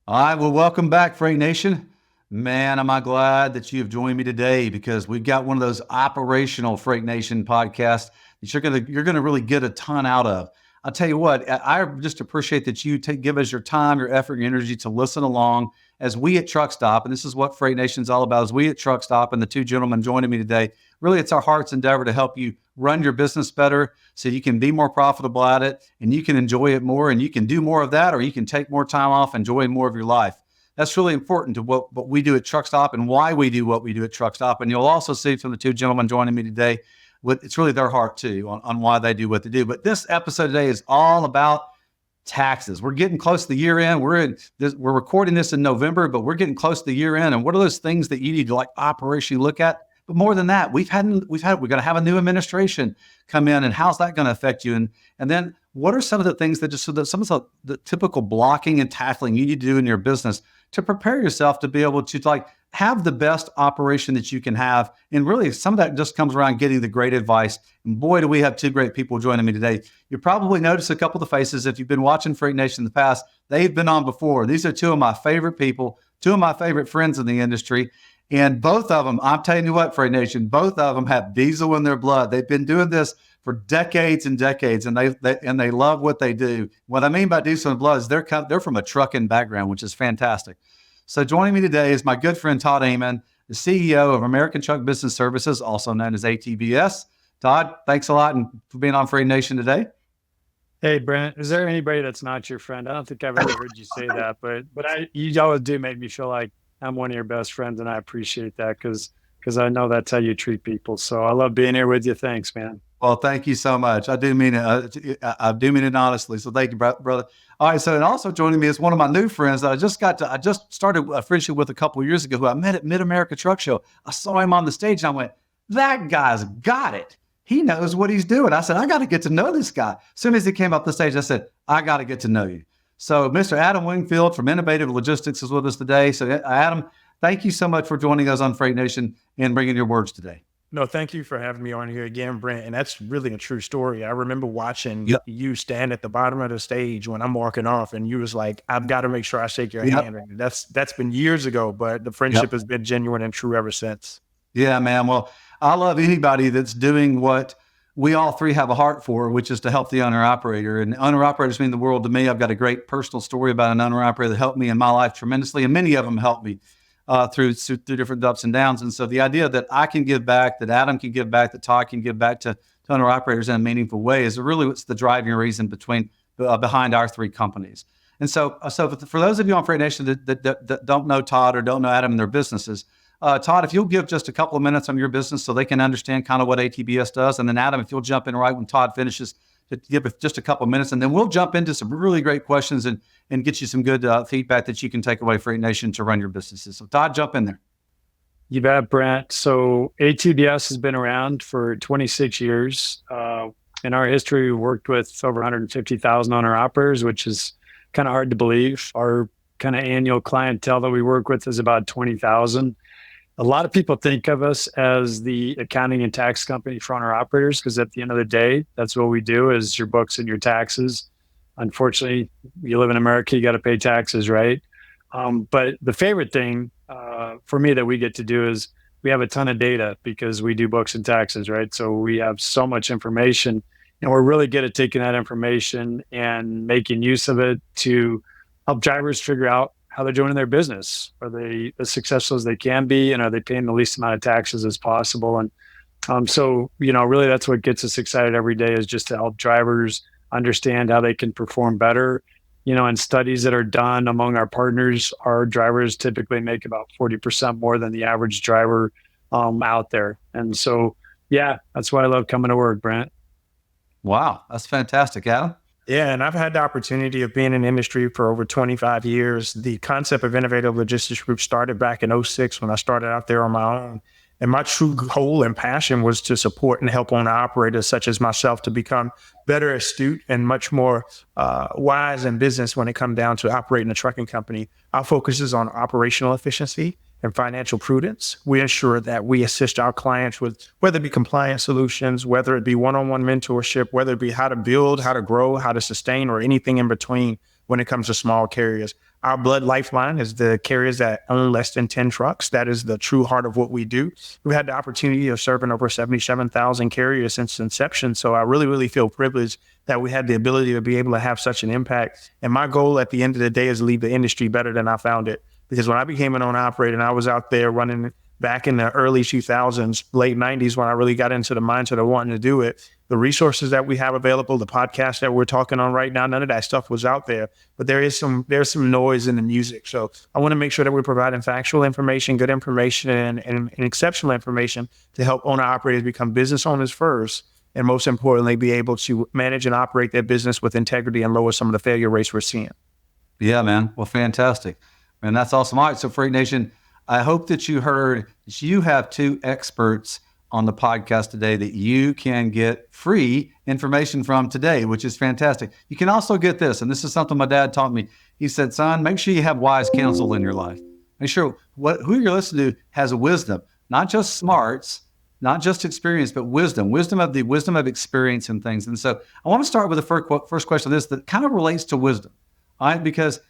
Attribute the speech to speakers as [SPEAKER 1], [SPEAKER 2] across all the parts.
[SPEAKER 1] All right, well, welcome back, Freight Nation. Man, am I glad that you have joined me today because we've got one of those operational Freight Nation podcasts that you're gonna really get a ton out of. I'll tell you what, I just appreciate that you give us your time, your effort, your energy to listen along as we at Truckstop, and this is what Freight Nation is all about. As we at Truckstop and the two gentlemen joining me today, really, it's our heart's endeavor to help you run your business better so you can be more profitable at it and you can enjoy it more and you can do more of that, or you can take more time off, enjoy more of your life. That's really important to what we do at Truckstop and why we do what we do at Truckstop. And you'll also see from the two gentlemen joining me today, it's really their heart too on why they do what they do. But this episode today is all about taxes. We're getting close to the year end. We're recording this in November, but we're getting close to the year end. And what are those things that you need to operationally look at? But more than that, we're going to have a new administration come in, and how's that going to affect you? And then what are some of the things that some of the typical blocking and tackling you need to do in your business to prepare yourself to be able to have the best operation that you can have? And really, some of that just comes around getting the great advice. And boy, do we have two great people joining me today. You probably noticed a couple of the faces. If you've been watching Freight Nation in the past, they've been on before. These are two of my favorite people, two of my favorite friends in the industry. And both of them, I'm telling you what, Freight Nation, both of them have diesel in their blood. They've been doing this for decades and decades, and they love what they do. What I mean by diesel in blood is they're from a trucking background, which is fantastic. So joining me today is my good friend Todd Amen, the CEO of American Truck Business Services, also known as ATBS. Todd, thanks a lot for being on Freight Nation today.
[SPEAKER 2] Hey, Brent, is there anybody that's not your friend? I don't think I've ever heard you say that, but you always do make me feel like I'm one of your best friends, and I appreciate that because I know that's how you treat people. So I love being here with you. Thanks, man.
[SPEAKER 1] Well, thank you so much. I do mean it. I do mean it honestly. So thank you, brother. All right. So, and also joining me is one of my new friends that I just started a friendship with a couple of years ago, who I met at Mid-America Truck Show. I saw him on the stage and I went, that guy's got it. He knows what he's doing. I said, I got to get to know this guy. As soon as he came up the stage, I said, I got to get to know you. So Mr. Adam Wingfield from Innovative Logistics is with us today. So Adam, thank you so much for joining us on Freight Nation and bringing your words today.
[SPEAKER 3] No, thank you for having me on here again, Brent. And that's really a true story. I remember watching you stand at the bottom of the stage when I'm walking off, and you was like, I've got to make sure I shake your hand. And that's been years ago, but the friendship has been genuine and true ever since.
[SPEAKER 1] Yeah, man. Well, I love anybody that's doing what we all three have a heart for, which is to help the owner-operator. And owner-operators mean the world to me. I've got a great personal story about an owner-operator that helped me in my life tremendously, and many of them helped me through different ups and downs. And so the idea that I can give back, that Adam can give back, that Todd can give back to owner-operators in a meaningful way is really what's the driving reason behind our three companies. And so for those of you on Freight Nation that don't know Todd or don't know Adam and their businesses, Todd, if you'll give just a couple of minutes on your business so they can understand kind of what ATBS does. And then Adam, if you'll jump in right when Todd finishes, to give just a couple of minutes, and then we'll jump into some really great questions and get you some good feedback that you can take away Freight Nation to run your businesses. So Todd, jump in there.
[SPEAKER 2] You bet, Brent. So ATBS has been around for 26 years. In our history, we worked with over 150,000 owner-operators, which is kind of hard to believe. Our kind of annual clientele that we work with is about 20,000. A lot of people think of us as the accounting and tax company for owner-operators because at the end of the day, that's what we do is your books and your taxes. Unfortunately, you live in America, you got to pay taxes, right? But the favorite thing for me that we get to do is we have a ton of data because we do books and taxes, right? So we have so much information, and we're really good at taking that information and making use of it to help drivers figure out how they're doing in their business. Are they as successful as they can be, and are they paying the least amount of taxes as possible? And so, really that's what gets us excited every day is just to help drivers understand how they can perform better. In studies that are done among our partners, our drivers typically make about 40% more than the average driver out there. And so, that's why I love coming to work, Brent.
[SPEAKER 1] Wow, that's fantastic, Adam.
[SPEAKER 3] Yeah, and I've had the opportunity of being in the industry for over 25 years. The concept of Innovative Logistics Group started back in 2006 when I started out there on my own. And my true goal and passion was to support and help owner operators such as myself to become better astute and much more wise in business when it comes down to operating a trucking company. Our focus is on operational efficiency and financial prudence. We ensure that we assist our clients with whether it be compliance solutions, whether it be one-on-one mentorship, whether it be how to build, how to grow, how to sustain, or anything in between when it comes to small carriers. Our blood lifeline is the carriers that own less than 10 trucks. That is the true heart of what we do. We've had the opportunity of serving over 77,000 carriers since inception. So I really, really feel privileged that we had the ability to be able to have such an impact. And my goal at the end of the day is to leave the industry better than I found it. Because when I became an owner operator and I was out there running back in the early 2000s, late 90s, when I really got into the mindset of wanting to do it, the resources that we have available, the podcast that we're talking on right now, none of that stuff was out there. But there's some noise in the music. So I want to make sure that we're providing factual information, good information, and exceptional information to help owner operators become business owners first. And most importantly, be able to manage and operate their business with integrity and lower some of the failure rates we're seeing.
[SPEAKER 1] Yeah, man. Well, fantastic. Man, that's awesome. All right. So Freight Nation, I hope that you heard you have two experts on the podcast today that you can get free information from today, which is fantastic. You can also get this, and this is something my dad taught me. He said, son, make sure you have wise counsel in your life. Make sure who you're listening to has wisdom, not just smarts, not just experience, but wisdom of experience and things. And so I want to start with the first question of this that kind of relates to wisdom, all right? Because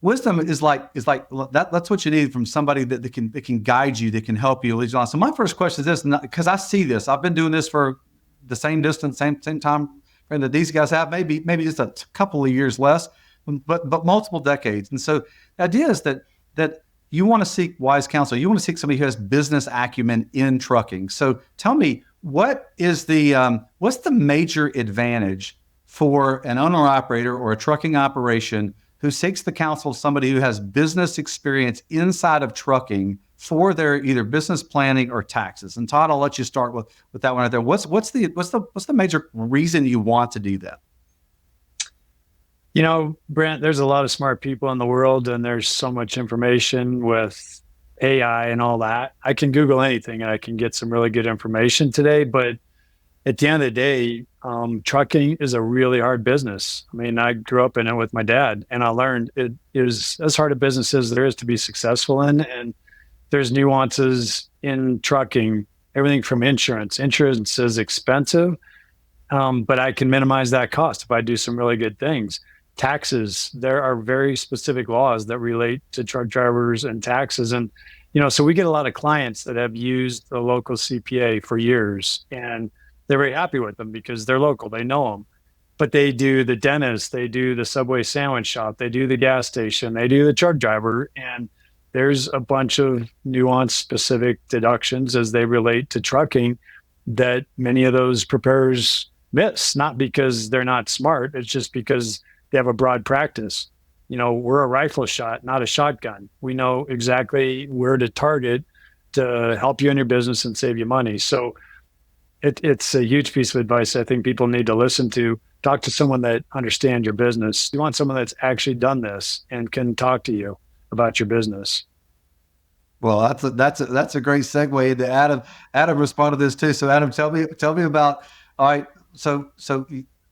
[SPEAKER 1] wisdom is like that. That's what you need from somebody that can guide you, that can help you lead you on. So my first question is this, because I see this. I've been doing this for the same distance, same time frame that these guys have. Maybe just a couple of years less, but multiple decades. And so the idea is that you want to seek wise counsel. You want to seek somebody who has business acumen in trucking. So tell me, what's the major advantage for an owner operator or a trucking operation who seeks the counsel of somebody who has business experience inside of trucking for their either business planning or taxes? And Todd, I'll let you start with that one right there. What's the major reason you want to do that?
[SPEAKER 2] You know, Brent, there's a lot of smart people in the world, and there's so much information with AI and all that. I can Google anything and I can get some really good information today, but at the end of the day, trucking is a really hard business. I mean, I grew up in it with my dad, and I learned it is as hard a business as there is to be successful in. And there's nuances in trucking, everything from insurance. Insurance is expensive, but I can minimize that cost if I do some really good things. Taxes, there are very specific laws that relate to truck drivers and taxes. And, so we get a lot of clients that have used the local CPA for years, and they're very happy with them because they're local, they know them. But they do the dentist, they do the Subway sandwich shop, they do the gas station, they do the truck driver, and there's a bunch of nuanced specific deductions as they relate to trucking that many of those preparers miss, not because they're not smart, it's just because they have a broad practice. We're a rifle shot, not a shotgun. We know exactly where to target to help you in your business and save you money. So it's a huge piece of advice I think people need to listen to. Talk to someone that understands your business. You want someone that's actually done this and can talk to you about your business.
[SPEAKER 1] Well, that's a great segue into Adam. Adam responded to this too. So Adam, tell me about, all right, so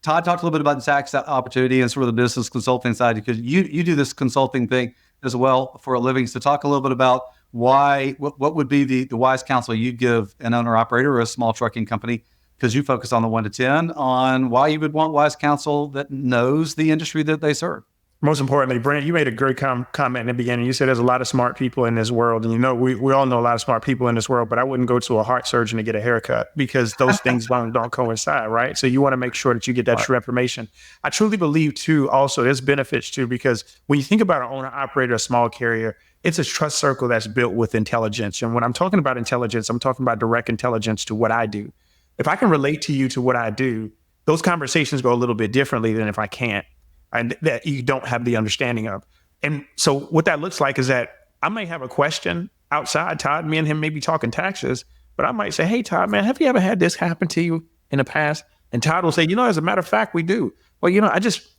[SPEAKER 1] Todd talked a little bit about the tax opportunity and sort of the business consulting side, because you do this consulting thing as well for a living. So talk a little bit about what would be the wise counsel you'd give an owner operator or a small trucking company, because you focus on the 1 to 10, on why you would want wise counsel that knows the industry that they serve.
[SPEAKER 3] Most importantly, Brent, you made a great comment in the beginning. You said there's a lot of smart people in this world. And we all know a lot of smart people in this world, but I wouldn't go to a heart surgeon to get a haircut because those things don't coincide, right? So you want to make sure that you get that true information. I truly believe too, also there's benefits too, because when you think about an owner operator, a small carrier, it's a trust circle that's built with intelligence. And when I'm talking about intelligence, I'm talking about direct intelligence to what I do. If I can relate to you to what I do, those conversations go a little bit differently than if I can't, and that you don't have the understanding of. And so what that looks like is that I may have a question outside Todd, me and him may be talking taxes, but I might say, hey, Todd, man, have you ever had this happen to you in the past? And Todd will say, as a matter of fact, we do. Well,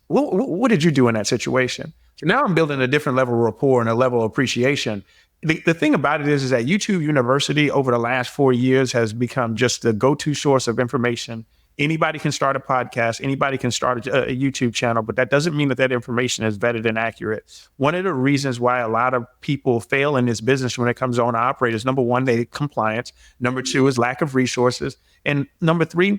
[SPEAKER 3] what did you do in that situation? So now I'm building a different level of rapport and a level of appreciation. The thing about it is that YouTube University over the last 4 years has become just the go-to source of information. Anybody can start a podcast. Anybody can start a YouTube channel, but that doesn't mean that information is vetted and accurate. One of the reasons why a lot of people fail in this business when it comes to owner operators, number one, they compliance. Number two is lack of resources. And number three,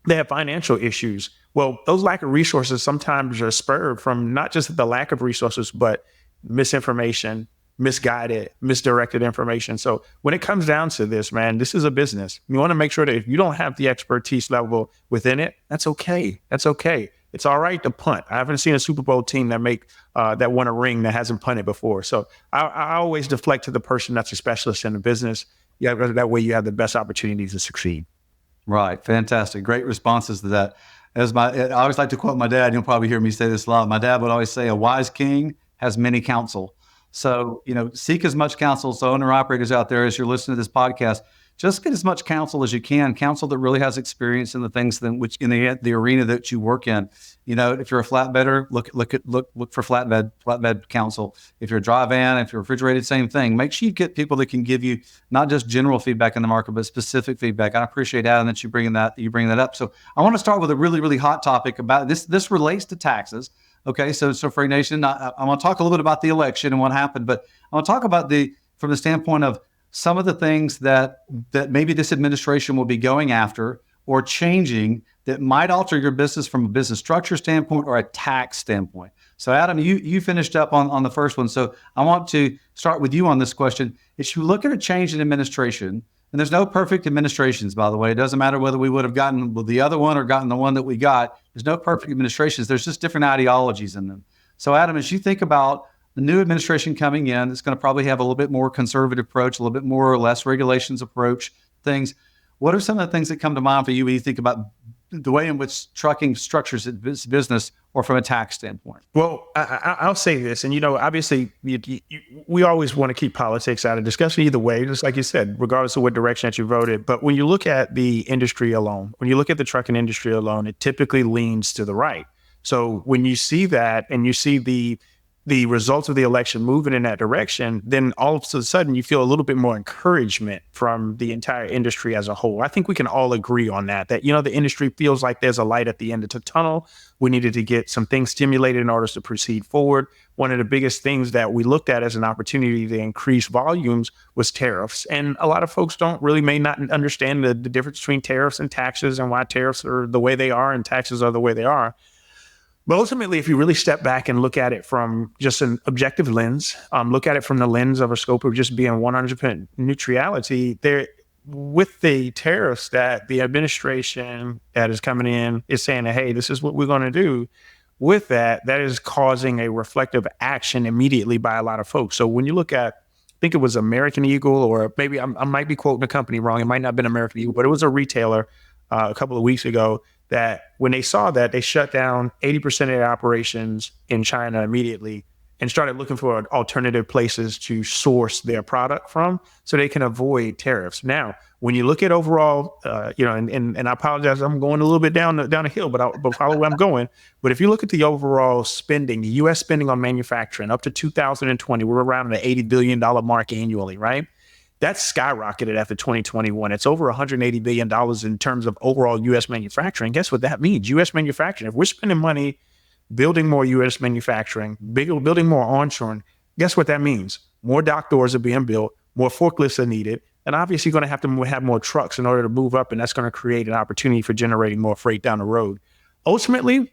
[SPEAKER 3] they have financial issues. Well, those lack of resources sometimes are spurred from not just the lack of resources, but misinformation, misguided, misdirected information. So when it comes down to this, man, this is a business. You want to make sure that if you don't have the expertise level within it, that's okay. That's okay. It's all right to punt. I haven't seen a Super Bowl team that won a ring that hasn't punted before. So I always deflect to the person that's a specialist in the business. Yeah, that way you have the best opportunities to succeed.
[SPEAKER 1] Right. Fantastic. Great responses to that. I always like to quote my dad. You'll probably hear me say this a lot. My dad would always say, a wise king has many counsel. So, seek as much counsel. So owner operators out there, as you're listening to this podcast, just get as much counsel as you can, counsel that really has experience in the things that which in the arena that you work in. If you're a flatbedder, look for flatbed counsel. If you're a dry van, if you're refrigerated, same thing. Make sure you get people that can give you not just general feedback in the market, but specific feedback. I appreciate, Adam, that you bring that up. So I want to start with a really, really hot topic about this. This relates to taxes. Okay, so Freight Nation, I want to talk a little bit about the election and what happened, but I want to talk about from the standpoint of some of the things that maybe this administration will be going after or changing that might alter your business from a business structure standpoint or a tax standpoint. So Adam, you finished up on the first one. So I want to start with you on this question. If you look at a change in administration, and there's no perfect administrations, by the way, it doesn't matter whether we would have gotten the other one or gotten the one that we got. There's no perfect administrations. There's just different ideologies in them. So Adam, as you think about the new administration coming in, it's going to probably have a little bit more conservative approach, a little bit more or less regulations approach things. What are some of the things that come to mind for you when you think about the way in which trucking structures its business or from a tax standpoint?
[SPEAKER 3] Well, I'll say this, and obviously, we always want to keep politics out of discussion either way, just like you said, regardless of what direction that you voted. But when you look at the industry alone, when you look at the trucking industry alone, it typically leans to the right. So when you see that and you see the results of the election moving in that direction, then all of a sudden you feel a little bit more encouragement from the entire industry as a whole. I think we can all agree on that the industry feels like there's a light at the end of the tunnel. We needed to get some things stimulated in order to proceed forward. One of the biggest things that we looked at as an opportunity to increase volumes was tariffs. And a lot of folks may not understand the difference between tariffs and taxes and why tariffs are the way they are and taxes are the way they are. But ultimately, if you really step back and look at it from just an objective lens, look at it from the lens of a scope of just being 100% neutrality, with the tariffs that the administration that is coming in is saying, hey, this is what we're going to do. With that is causing a reflective action immediately by a lot of folks. So when you look at, I think it was American Eagle, or maybe I might be quoting the company wrong. It might not have been American Eagle, but it was a retailer a couple of weeks ago that when they saw that, they shut down 80% of their operations in China immediately and started looking for alternative places to source their product from so they can avoid tariffs. Now, when you look at overall, and I apologize, I'm going a little bit down a hill, but follow where I'm going. But if you look at the overall spending, the U.S. spending on manufacturing up to 2020, we're around the $80 billion mark annually, right? That's skyrocketed after 2021. It's over $180 billion in terms of overall U.S. manufacturing. Guess what that means? U.S. manufacturing. If we're spending money building more U.S. manufacturing, building more onshoring, guess what that means? More dock doors are being built, more forklifts are needed, and obviously you're going to have more trucks in order to move up, and that's going to create an opportunity for generating more freight down the road. Ultimately,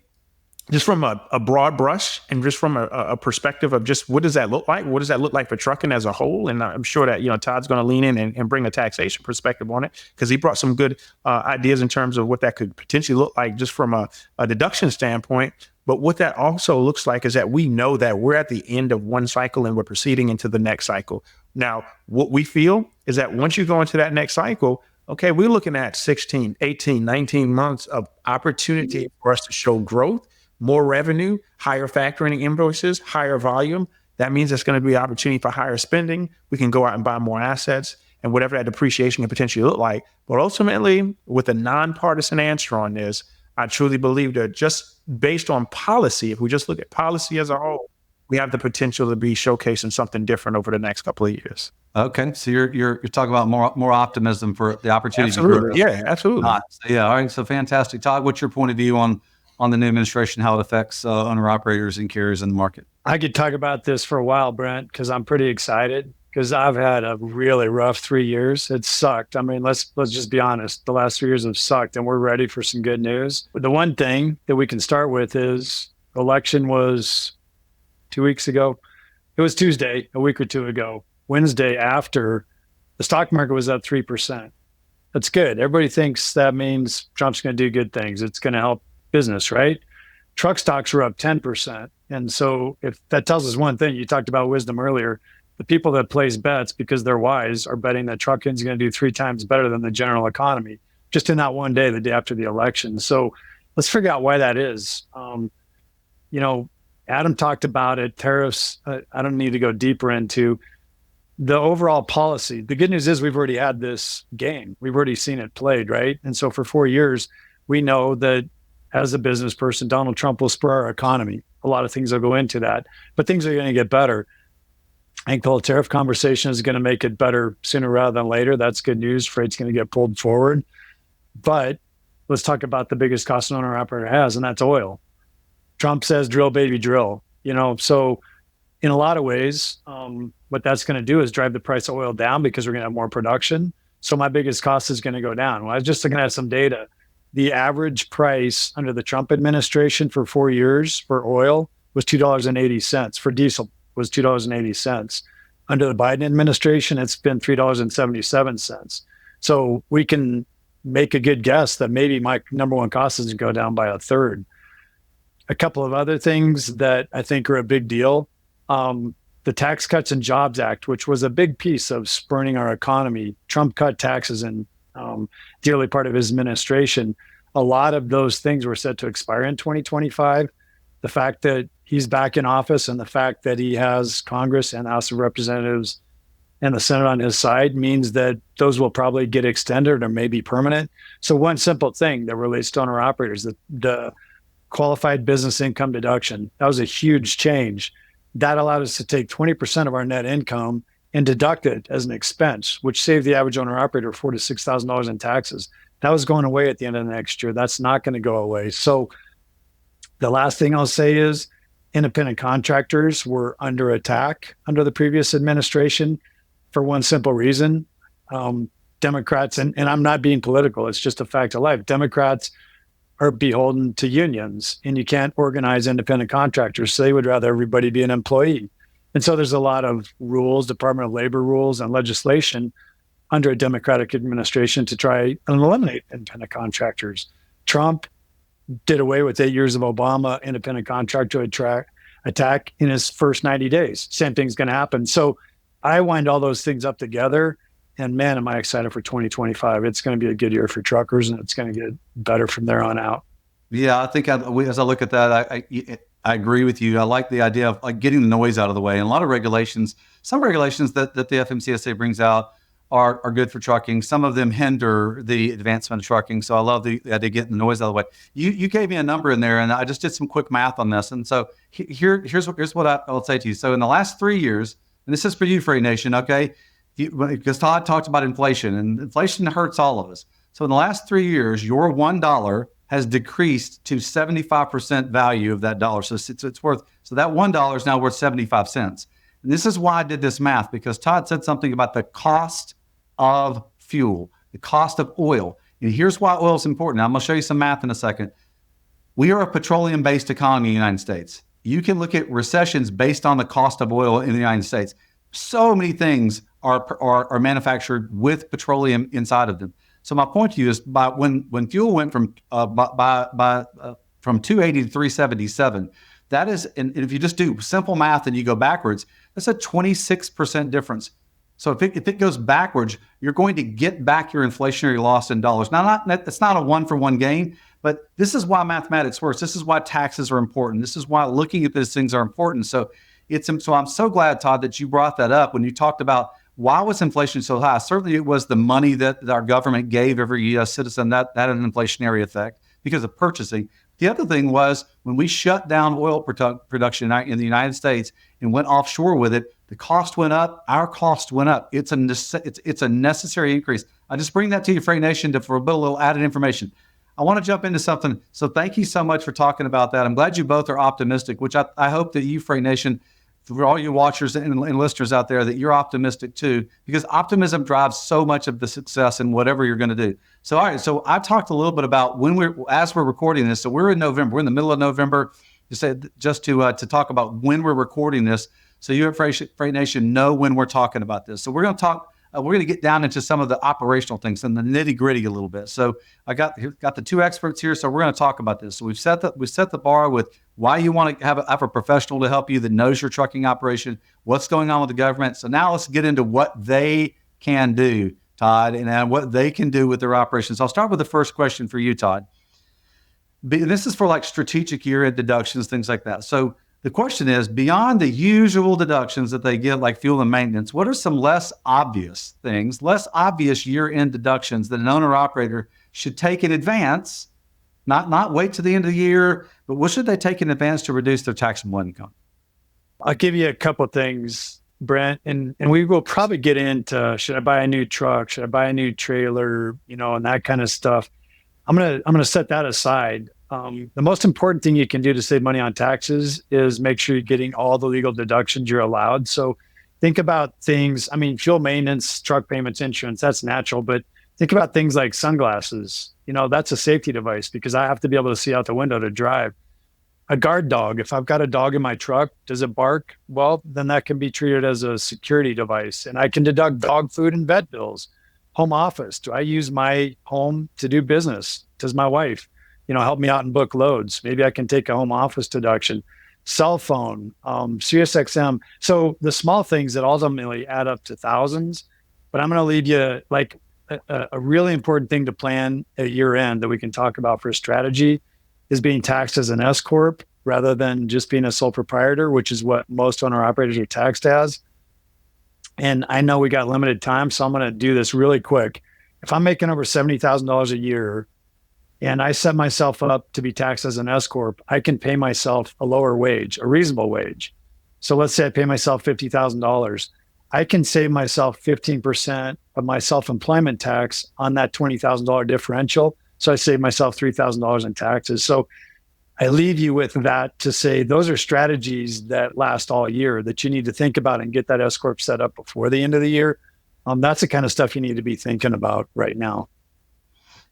[SPEAKER 3] just from a broad brush and just from a perspective of just what does that look like? What does that look like for trucking as a whole? And I'm sure that, Todd's going to lean in and bring a taxation perspective on it because he brought some good ideas in terms of what that could potentially look like just from a deduction standpoint. But what that also looks like is that we know that we're at the end of one cycle and we're proceeding into the next cycle. Now, what we feel is that once you go into that next cycle, okay, we're looking at 16, 18, 19 months of opportunity for us to show growth, more revenue, higher factoring invoices, higher volume. That means there's going to be an opportunity for higher spending. We can go out and buy more assets and whatever that depreciation can potentially look like. But ultimately, with a nonpartisan answer on this, I truly believe that just based on policy, if we just look at policy as a whole, we have the potential to be showcasing something different over the next couple of years.
[SPEAKER 1] Okay, so you're talking about more optimism for the opportunity.
[SPEAKER 3] Absolutely, yeah, absolutely.
[SPEAKER 1] Yeah, all right, so fantastic. Todd, what's your point of view on the new administration, how it affects owner-operators and carriers in the market?
[SPEAKER 2] I could talk about this for a while, Brent, because I'm pretty excited because I've had a really rough 3 years. It sucked. I mean, let's just be honest. The last 3 years have sucked, and we're ready for some good news. But the one thing that we can start with is election was 2 weeks ago. it was Tuesday, a week or two ago. Wednesday after, the stock market was up 3%. That's good. Everybody thinks that means Trump's going to do good things. It's going to help business, right? Truck stocks were up 10%. And so if that tells us one thing, you talked about wisdom earlier, the people that place bets because they're wise are betting that trucking's going to do 3 times better than the general economy, just in that one day, the day after the election. So let's figure out why that is. Adam talked about it, tariffs, I don't need to go deeper into the overall policy. The good news is we've already had this game. We've already seen it played, right? And so for 4 years, we know that as a business person, Donald Trump will spur our economy. A lot of things will go into that, but things are going to get better. I think the whole tariff conversation is going to make it better sooner rather than later. That's good news. Freight's going to get pulled forward. But let's talk about the biggest cost an owner-operator has, and that's oil. Trump says, drill, baby, drill. So in a lot of ways, what that's going to do is drive the price of oil down because we're going to have more production. So my biggest cost is going to go down. Well, I was just looking at some data. The average price under the Trump administration for 4 years for oil was $2.80. For diesel was $2.80. Under the Biden administration, it's been $3.77. So we can make a good guess that maybe my number one cost is to go down by a third. A couple of other things that I think are a big deal. The Tax Cuts and Jobs Act, which was a big piece of spurring our economy. Trump cut taxes in the early part of his administration. A lot of those things were set to expire in 2025. The fact that he's back in office and the fact that he has Congress and House of Representatives and the Senate on his side means that those will probably get extended or maybe permanent. So one simple thing that relates to owner operators, the qualified business income deduction, that was a huge change. That allowed us to take 20% of our net income and deduct it as an expense, which saved the average owner operator $4,000 to $6,000 in taxes. That was going away at the end of the next year. That's not going to go away. So the last thing I'll say is independent contractors were under attack under the previous administration for one simple reason. Democrats, and I'm not being political, it's just a fact of life. Democrats are beholden to unions, and you can't organize independent contractors. So they would rather everybody be an employee. And so there's a lot of rules, Department of Labor rules and legislation under a Democratic administration to try and eliminate independent contractors. Trump did away with 8 years of Obama independent contractor attack in his first 90 days. Same thing's going to happen. So I wind all those things up together, and man, am I excited for 2025. It's going to be a good year for truckers, and it's going to get better from there on out.
[SPEAKER 1] Yeah, I think as I look at that, I agree with you. I like the idea of like getting the noise out of the way. And a lot of regulations, some regulations that the FMCSA brings out are good for trucking. Some of them hinder the advancement of trucking. So I love the idea of getting the noise out of the way. You gave me a number in there, and I just did some quick math on this. And so here's what I'll say to you. So in the last 3 years, and this is for you, Freight Nation, okay? Because Todd talked about inflation, and inflation hurts all of us. So in the last 3 years, your $1 has decreased to 75% value of that dollar. So it's worth, so that $1 is now worth 75 cents. And this is why I did this math, because Todd said something about the cost of fuel, the cost of oil. And here's why oil is important. I'm going to show you some math in a second. We are a petroleum-based economy in the United States. You can look at recessions based on the cost of oil in the United States. So many things are manufactured with petroleum inside of them. So my point to you is, when fuel went from 280 to 377, that is, and if you just do simple math and you go backwards, that's a 26% difference. So if it goes backwards, you're going to get back your inflationary loss in dollars. Now, it's not a one-for-one gain, but this is why mathematics works. This is why taxes are important. This is why looking at these things are important. So I'm so glad, Todd, that you brought that up when you talked about why was inflation so high. Certainly, it was the money that our government gave every U.S. citizen that had an inflationary effect because of purchasing. The other thing was when we shut down oil production in the United States and went offshore with it, the cost went up. Our cost went up. It's a necessary increase. I just bring that to you, Freight Nation, for a little added information. I want to jump into something. So thank you so much for talking about that. I'm glad you both are optimistic, which I hope that you, Freight Nation, for all you watchers and listeners out there, that you're optimistic too, because optimism drives so much of the success in whatever you're going to do. So, all right. So I talked a little bit about as we're recording this. So we're in November. We're in the middle of November. Just to talk about when we're recording this. so you at Freight Nation know when we're talking about this. So we're going to talk. We're going to get down into some of the operational things and the nitty gritty a little bit. So I got the two experts here. So we're going to talk about this. So we set the bar with why you want to have a professional to help you that knows your trucking operation, what's going on with the government. So now let's get into what they can do, Todd, and what they can do with their operations. I'll start with the first question for you, Todd. This is for like strategic year-end deductions, things like that. So the question is, beyond the usual deductions that they get, like fuel and maintenance, what are some less obvious things, less obvious year-end deductions that an owner-operator should take in advance, not wait to the end of the year, but what should they take in advance to reduce their taxable income?
[SPEAKER 2] I'll give you a couple of things, Brent, and we will probably get into, should I buy a new truck? Should I buy a new trailer? And that kind of stuff. I'm gonna set that aside. The most important thing you can do to save money on taxes is make sure you're getting all the legal deductions you're allowed. So think about things, fuel maintenance, truck payments, insurance, that's natural, but think about things like sunglasses. That's a safety device because I have to be able to see out the window to drive. A guard dog, if I've got a dog in my truck, does it bark? Well, then that can be treated as a security device, and I can deduct dog food and vet bills. Home office, do I use my home to do business? Does my wife help me out and book loads? Maybe I can take a home office deduction. Cell phone, SiriusXM. So the small things that ultimately add up to thousands, but I'm going to leave you like a really important thing to plan at year end that we can talk about for strategy is being taxed as an S Corp rather than just being a sole proprietor, which is what most owner operators are taxed as. And I know we got limited time, so I'm going to do this really quick. If I'm making over $70,000 a year, and I set myself up to be taxed as an S Corp, I can pay myself a lower wage, a reasonable wage. So let's say I pay myself $50,000. I can save myself 15% of my self-employment tax on that $20,000 differential. So I save myself $3,000 in taxes. So I leave you with that to say those are strategies that last all year that you need to think about and get that S Corp set up before the end of the year. That's the kind of stuff you need to be thinking about right now.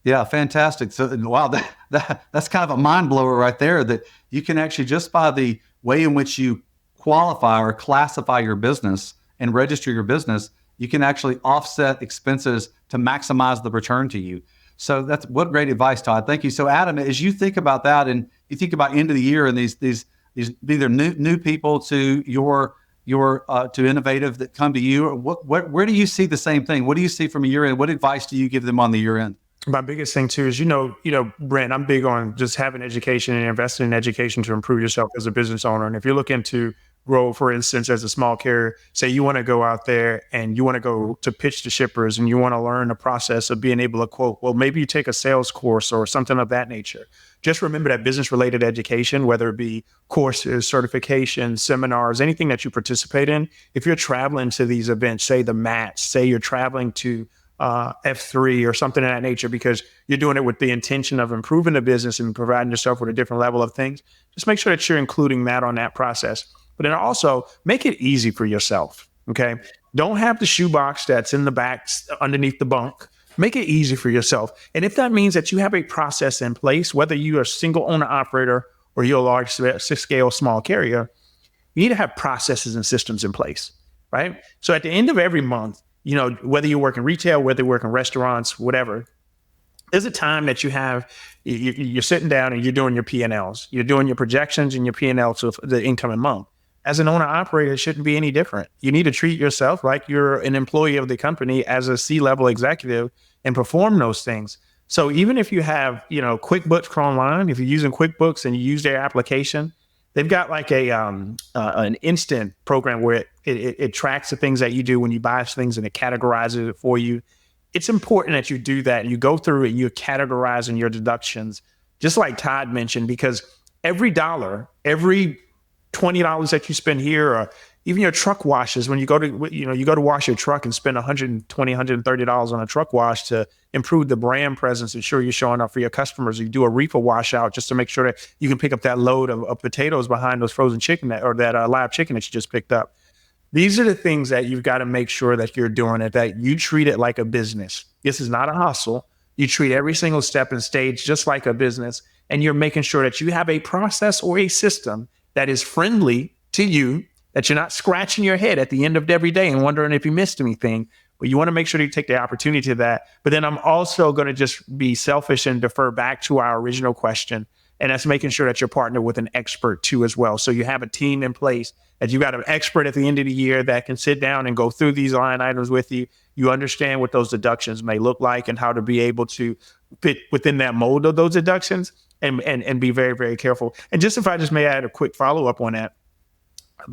[SPEAKER 1] Yeah, fantastic. So, wow, that's kind of a mind blower right there, that you can actually, just by the way in which you qualify or classify your business and register your business, you can actually offset expenses to maximize the return to you. So that's what great advice, Todd. Thank you. So Adam, as you think about that and you think about end of the year and these either new people to your to Innovative that come to you, where do you see the same thing? What do you see from a year end? What advice do you give them on the year end?
[SPEAKER 3] My biggest thing too is, Brent, I'm big on just having education and investing in education to improve yourself as a business owner. And if you're looking to grow, for instance, as a small carrier, say you want to go out there and you want to go to pitch to shippers and you want to learn the process of being able to quote, well, maybe you take a sales course or something of that nature. Just remember that business related education, whether it be courses, certifications, seminars, anything that you participate in, if you're traveling to these events, say the MATS, say you're traveling to F3 or something of that nature, because you're doing it with the intention of improving the business and providing yourself with a different level of things, just make sure that you're including that on that process. But then also make it easy for yourself, okay? Don't have the shoebox that's in the back underneath the bunk. Make it easy for yourself. And if that means that you have a process in place, whether you're a single owner operator or you're a large scale small carrier, you need to have processes and systems in place, right? So at the end of every month, whether you work in retail, whether you work in restaurants, whatever, there's a time that you're sitting down and you're doing your P&Ls. You're doing your projections and your P&Ls of the incoming month. As an owner operator, it shouldn't be any different. You need to treat yourself like you're an employee of the company as a C-level executive and perform those things. So even if you have, QuickBooks Online, if you're using QuickBooks and you use their application, they've got like an instant program where it tracks the things that you do when you buy things and it categorizes it for you. It's important that you do that. You go through and you're categorizing your deductions, just like Todd mentioned, because every dollar, every $20 that you spend here, or even your truck washes, when you go to wash your truck and spend $120, $130 on a truck wash to improve the brand presence, ensure you're showing up for your customers. You do a reefer washout just to make sure that you can pick up that load of potatoes behind those frozen chicken that live chicken that you just picked up. These are the things that you've got to make sure that you're doing it, that you treat it like a business. This is not a hustle. You treat every single step and stage just like a business, and you're making sure that you have a process or a system that is friendly to you, that you're not scratching your head at the end of every day and wondering if you missed anything. But you want to make sure that you take the opportunity to that. But then I'm also going to just be selfish and defer back to our original question. And that's making sure that you're partnered with an expert too as well. So you have a team in place, that you got an expert at the end of the year that can sit down and go through these line items with you. You understand what those deductions may look like and how to be able to fit within that mold of those deductions, and be very, very careful. And just if I just may add a quick follow-up on that,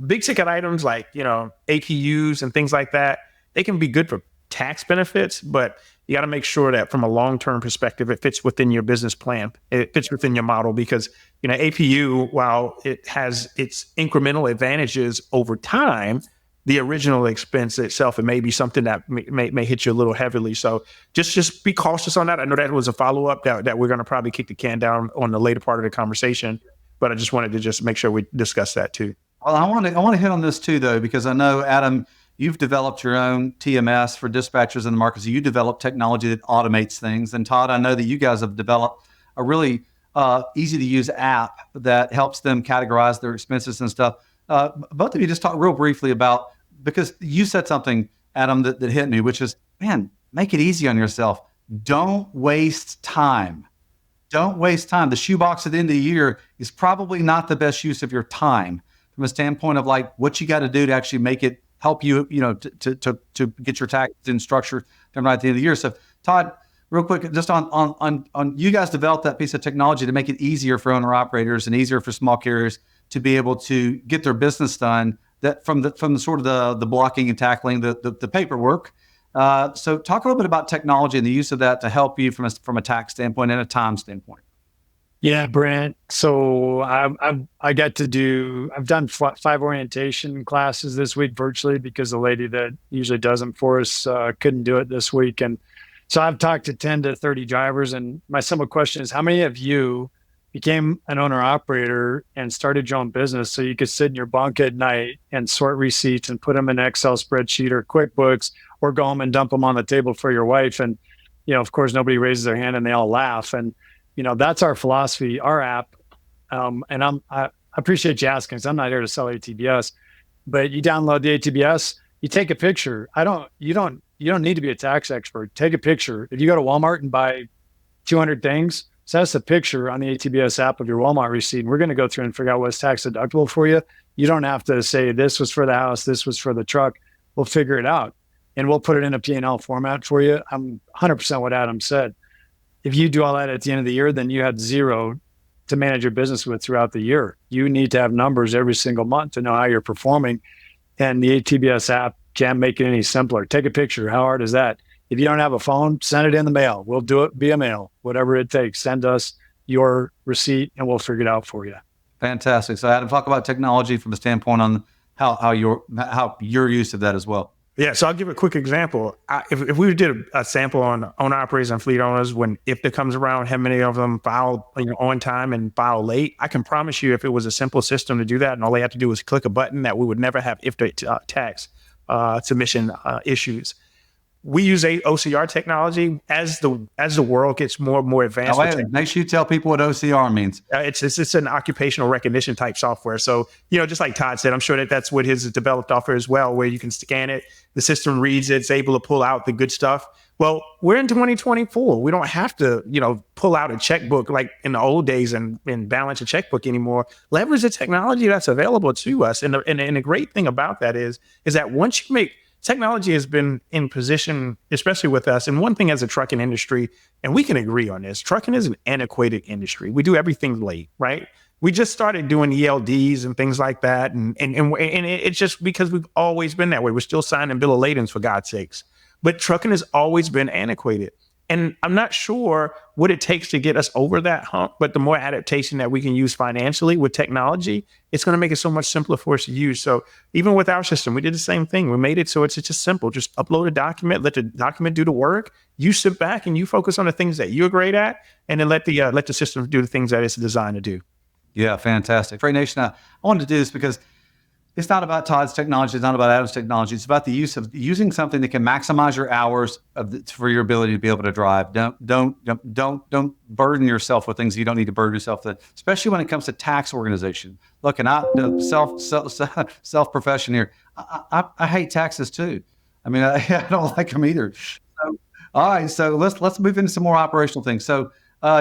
[SPEAKER 3] big ticket items like, APUs and things like that, they can be good for tax benefits, but you got to make sure that from a long-term perspective, it fits within your business plan. It fits within your model, because, APU, while it has its incremental advantages over time, the original expense itself, it may be something that may hit you a little heavily. So just be cautious on that. I know that was a follow-up that we're going to probably kick the can down on the later part of the conversation, but I just wanted to just make sure we discuss that too.
[SPEAKER 1] Well, I want to hit on this too, though, because I know, Adam, you've developed your own TMS for dispatchers in the market. So you develop technology that automates things. And Todd, I know that you guys have developed a really easy to use app that helps them categorize their expenses and stuff. Both of you just talk real briefly about, because you said something, Adam, that hit me, which is, man, make it easy on yourself. Don't waste time. Don't waste time. The shoebox at the end of the year is probably not the best use of your time from a standpoint of like what you got to do to actually make it help you, to get your tax and structure done right at the end of the year. So Todd, real quick, just on you guys developed that piece of technology to make it easier for owner operators and easier for small carriers to be able to get their business done, that from the sort of the blocking and tackling, the paperwork. So talk a little bit about technology and the use of that to help you from a tax standpoint and a time standpoint.
[SPEAKER 2] Yeah, Brent. So I've done 5 orientation classes this week virtually, because the lady that usually does them for us couldn't do it this week. And so I've talked to 10 to 30 drivers. And my simple question is, how many of you became an owner operator and started your own business so you could sit in your bunk at night and sort receipts and put them in an Excel spreadsheet or QuickBooks, or go home and dump them on the table for your wife? And, of course, nobody raises their hand and they all laugh. And that's our philosophy, our app. And I appreciate you asking, because I'm not here to sell ATBS, but you download the ATBS, you take a picture. You don't need to be a tax expert. Take a picture. If you go to Walmart and buy 200 things, send us a picture on the ATBS app of your Walmart receipt. And we're going to go through and figure out what's tax deductible for you. You don't have to say this was for the house, this was for the truck. We'll figure it out, and we'll put it in a P&L format for you. I'm 100% what Adam said. If you do all that at the end of the year, then you had zero to manage your business with throughout the year. You need to have numbers every single month to know how you're performing. And the ATBS app can't make it any simpler. Take a picture. How hard is that? If you don't have a phone, send it in the mail. We'll do it via mail, whatever it takes. Send us your receipt and we'll figure it out for you.
[SPEAKER 1] Fantastic. So Adam, talk about technology from a standpoint on how your use of that as well.
[SPEAKER 3] Yeah, so I'll give a quick example. If we did a sample on owner operators and fleet owners, when IFTA comes around, how many of them file on time and file late? I can promise you, if it was a simple system to do that, and all they have to do is click a button, that we would never have IFTA tax submission issues. We use OCR technology as the world gets more and more advanced.
[SPEAKER 1] Make sure you tell people what OCR means.
[SPEAKER 3] It's an occupational recognition type software. So, just like Todd said, I'm sure that's what his developed offer as well, where you can scan it, the system reads it, it's able to pull out the good stuff. Well, we're in 2024. We don't have to, pull out a checkbook like in the old days and balance a checkbook anymore. Leverage the technology that's available to us. And the great thing about that is that once you make technology has been in position, especially with us. And one thing as a trucking industry, and we can agree on this, trucking is an antiquated industry. We do everything late, right? We just started doing ELDs and things like that. And it's just because we've always been that way. We're still signing bill of ladings, for God's sakes. But trucking has always been antiquated. And I'm not sure what it takes to get us over that hump, but the more adaptation that we can use financially with technology, it's going to make it so much simpler for us to use. So even with our system, we did the same thing. We made it so it's just simple. Just upload a document, let the document do the work. You sit back and you focus on the things that you're great at, and then let the system do the things that it's designed to do.
[SPEAKER 1] Yeah, fantastic. Freight Nation, I wanted to do this because It's not about Todd's technology. It's not about Adam's technology. It's about the use of using something that can maximize your hours for your ability to be able to drive. Don't burden yourself with things you don't need to burden yourself with, especially when it comes to tax organization. Look, and self profession here. I hate taxes too. I mean, I don't like them either. So, all right, so let's move into some more operational things. So,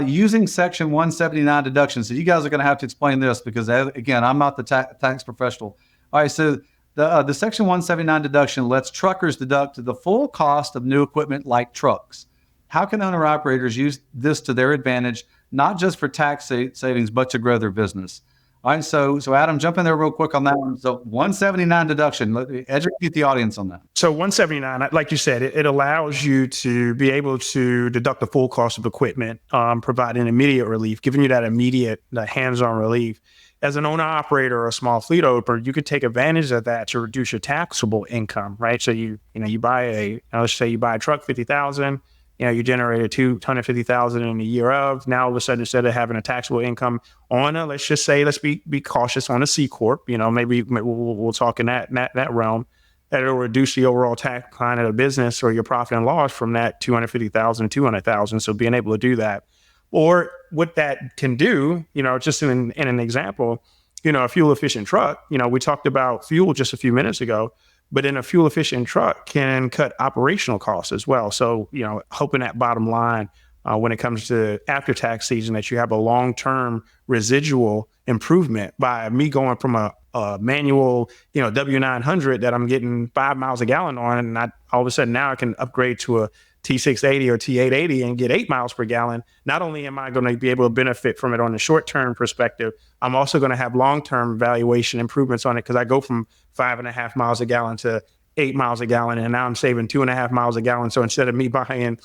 [SPEAKER 1] using Section 179 deduction. So you guys are going to have to explain this because, again, I'm not the tax professional. All right, so the Section 179 deduction lets truckers deduct the full cost of new equipment like trucks. How can owner-operators use this to their advantage, not just for tax savings, but to grow their business? All right, so Adam, jump in there real quick on that one. So 179 deduction, educate the audience on that.
[SPEAKER 3] So 179, like you said, it allows you to be able to deduct the full cost of equipment, providing immediate relief, giving you that immediate hands-on relief. As an owner-operator or a small fleet owner, you could take advantage of that to reduce your taxable income, right? So you buy let's say you buy a truck, $50,000, you generated $250,000 in a year of. Now all of a sudden, instead of having a taxable income on let's just say, let's be cautious on a C corp. Maybe we'll talk in that realm. That it'll reduce the overall tax line of the business or your profit and loss from that $250,000 to $200,000. So being able to do that. Or what that can do, just in an example, a fuel efficient truck, we talked about fuel just a few minutes ago, but in a fuel efficient truck can cut operational costs as well. So, hoping that bottom line when it comes to after tax season, that you have a long-term residual improvement by me going from a manual, W900 that I'm getting 5 miles a gallon on. And all of a sudden now I can upgrade to a T680 or T880 and get 8 miles per gallon. Not only am I going to be able to benefit from it on the short-term perspective, I'm also going to have long-term valuation improvements on it because I go from 5.5 miles a gallon to 8 miles a gallon, and now I'm saving 2.5 miles a gallon. So instead of me buying,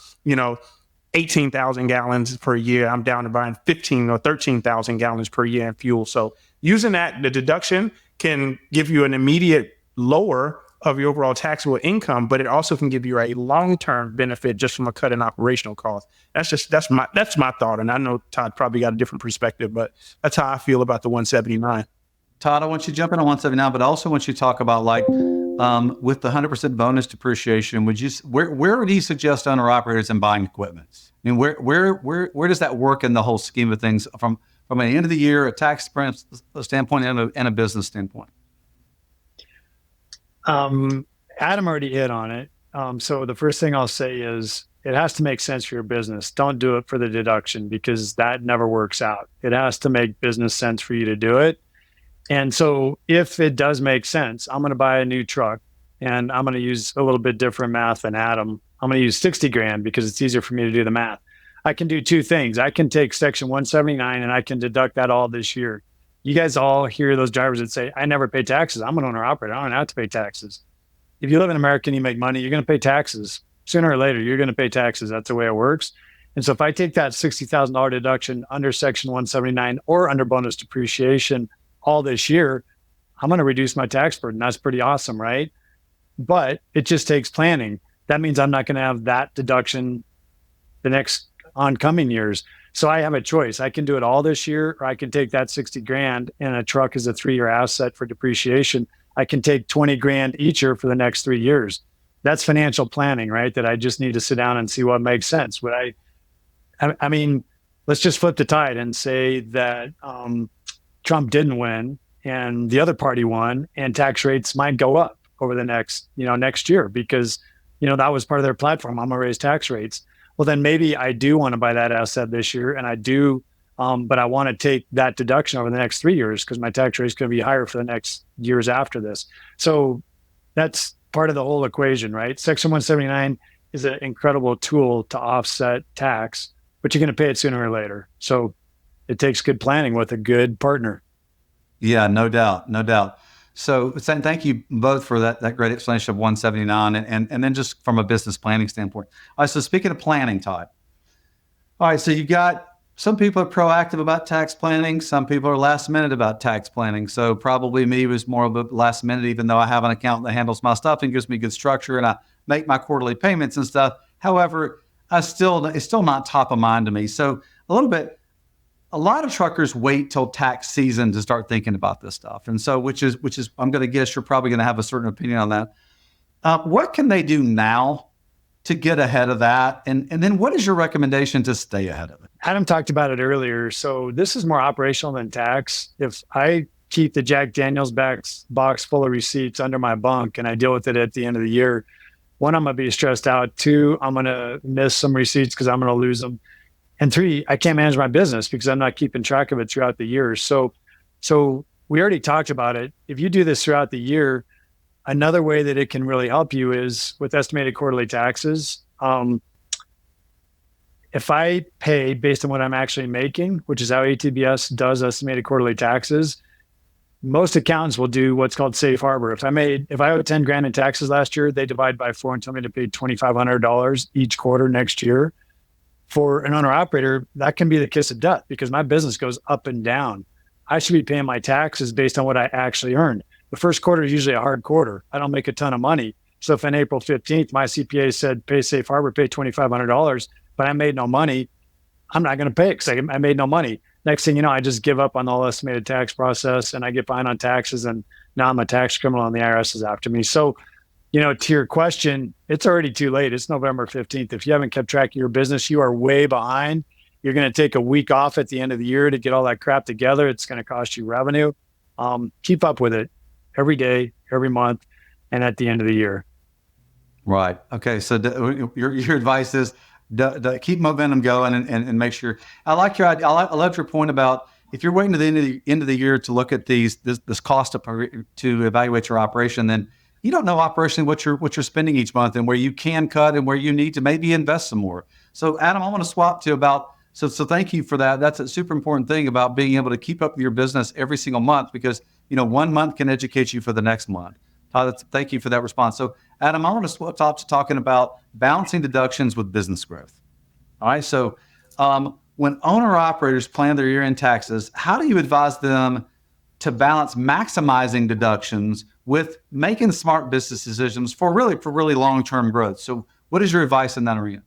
[SPEAKER 3] 18,000 gallons per year, I'm down to buying 15 or 13,000 gallons per year in fuel. So using the deduction can give you an immediate lower of your overall taxable income, but it also can give you a long-term benefit just from a cut in operational cost. That's my thought. And I know Todd probably got a different perspective, but that's how I feel about the 179.
[SPEAKER 1] Todd, I want you to jump in on 179, but I also want you to talk about with the 100% bonus depreciation, where would you suggest owner operators in buying equipment? I mean, where does that work in the whole scheme of things from an end of the year, a tax standpoint, and a business standpoint?
[SPEAKER 2] Adam already hit on it. So the first thing I'll say is it has to make sense for your business. Don't do it for the deduction because that never works out. It has to make business sense for you to do it. And so if it does make sense, I'm going to buy a new truck and I'm going to use a little bit different math than Adam. I'm going to use 60 grand because it's easier for me to do the math. I can do two things. I can take Section 179 and I can deduct that all this year. You guys all hear those drivers that say, I never pay taxes. I'm an owner operator. I don't have to pay taxes. If you live in America and you make money, you're going to pay taxes. Sooner or later, you're going to pay taxes. That's the way it works. And so if I take that $60,000 deduction under Section 179 or under bonus depreciation all this year, I'm going to reduce my tax burden. That's pretty awesome, right? But it just takes planning. That means I'm not going to have that deduction the next oncoming years. So I have a choice. I can do it all this year, or I can take that 60 grand and a truck is a 3-year asset for depreciation. I can take 20 grand each year for the next 3 years. That's financial planning, right? That I just need to sit down and see what makes sense. But I mean, let's just flip the tide and say that Trump didn't win and the other party won, and tax rates might go up over the next year because, that was part of their platform. I'm gonna raise tax rates. Well, then maybe I do want to buy that asset this year, and I do, but I want to take that deduction over the next 3 years because my tax rate is going to be higher for the next years after this. So that's part of the whole equation, right? Section 179 is an incredible tool to offset tax, but you're going to pay it sooner or later. So it takes good planning with a good partner.
[SPEAKER 1] Yeah, no doubt. So thank you both for that great explanation of 179 and then just from a business planning standpoint. All right, so speaking of planning, Todd. All right, so you got some people are proactive about tax planning. Some people are last minute about tax planning. So probably me was more of a last minute, even though I have an accountant that handles my stuff and gives me good structure and I make my quarterly payments and stuff. However, it's still not top of mind to me. So a little bit, a lot of truckers wait till tax season to start thinking about this stuff. And so, which is, I'm going to guess you're probably going to have a certain opinion on that. What can they do now to get ahead of that? And then what is your recommendation to stay ahead of it?
[SPEAKER 2] Adam talked about it earlier. So this is more operational than tax. If I keep the Jack Daniels box full of receipts under my bunk and I deal with it at the end of the year, one, I'm going to be stressed out. Two, I'm going to miss some receipts because I'm going to lose them. And three, I can't manage my business because I'm not keeping track of it throughout the year. So we already talked about it. If you do this throughout the year, another way that it can really help you is with estimated quarterly taxes. If I pay based on what I'm actually making, which is how ATBS does estimated quarterly taxes, most accountants will do what's called safe harbor. If I owed 10 grand in taxes last year, they divide by 4 and tell me to pay $2,500 each quarter next year. For an owner operator, that can be the kiss of death because my business goes up and down. I should be paying my taxes based on what I actually earned. The first quarter is usually a hard quarter. I don't make a ton of money. So if on April 15th, my CPA said, pay safe harbor, pay $2,500, but I made no money, I'm not going to pay it because I made no money. Next thing you know, I just give up on the whole estimated tax process and I get behind on taxes. And now I'm a tax criminal and the IRS is after me. So, to your question, it's already too late. It's November 15th. If you haven't kept track of your business, you are way behind. You're going to take a week off at the end of the year to get all that crap together. It's going to cost you revenue. Keep up with it every day, every month, and at the end of the year.
[SPEAKER 1] Right. Okay. So your advice is keep momentum going and make sure. I like your idea. I love your point about if you're waiting to the end of the year to look at this cost to evaluate your operation, then you don't know operationally what you're spending each month and where you can cut and where you need to maybe invest some more. So Adam, I want to swap to about, so thank you for that. That's a super important thing about being able to keep up with your business every single month because, 1 month can educate you for the next month. Todd, thank you for that response. So Adam, I want to swap to talking about balancing deductions with business growth. All right. So when owner operators plan their year-end taxes, how do you advise them to balance maximizing deductions with making smart business decisions for really long-term growth? So what is your advice in that arena?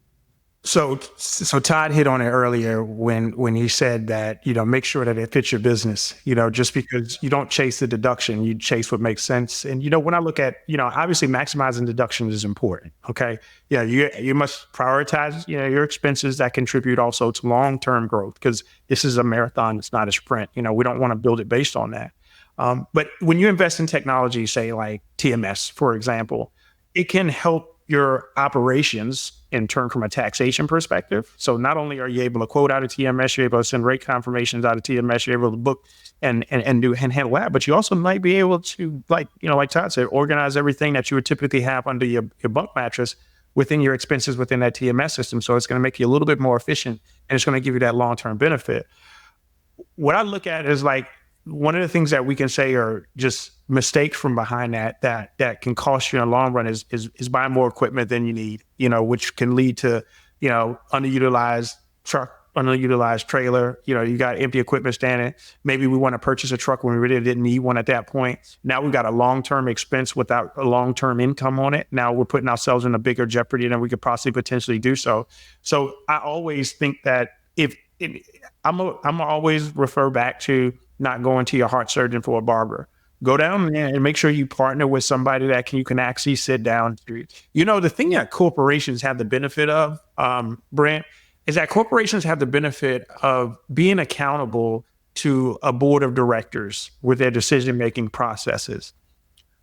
[SPEAKER 3] So Todd hit on it earlier when he said that, make sure that it fits your business, just because you don't chase the deduction, you chase what makes sense. And, when I look at, obviously maximizing deductions is important. Okay. Yeah. You must prioritize, your expenses that contribute also to long-term growth because this is a marathon. It's not a sprint. We don't want to build it based on that. But when you invest in technology, say like TMS, for example, it can help your operations in turn from a taxation perspective. So not only are you able to quote out of TMS, you're able to send rate confirmations out of TMS, you're able to book and handle that, but you also might be able to, like Todd said, organize everything that you would typically have under your bunk mattress within your expenses within that TMS system. So it's going to make you a little bit more efficient and it's going to give you that long-term benefit. What I look at is like, one of the things that we can say are just mistakes from behind that can cost you in the long run is buying more equipment than you need, which can lead to, underutilized truck, underutilized trailer. You got empty equipment standing. Maybe we want to purchase a truck when we really didn't need one at that point. Now we've got a long-term expense without a long-term income on it. Now we're putting ourselves in a bigger jeopardy than we could possibly potentially do so. So I always think that I'm always refer back to not going to your heart surgeon for a barber. Go down there and make sure you partner with somebody that you can actually sit down. The thing that corporations have the benefit of, Brent, is that corporations have the benefit of being accountable to a board of directors with their decision-making processes.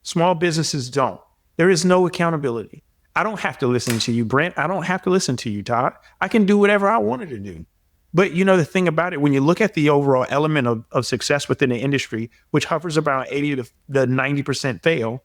[SPEAKER 3] Small businesses don't. There is no accountability. I don't have to listen to you, Brent. I don't have to listen to you, Todd. I can do whatever I wanted to do. But the thing about it, when you look at the overall element of success within the industry, which hovers about 80 to 90% fail,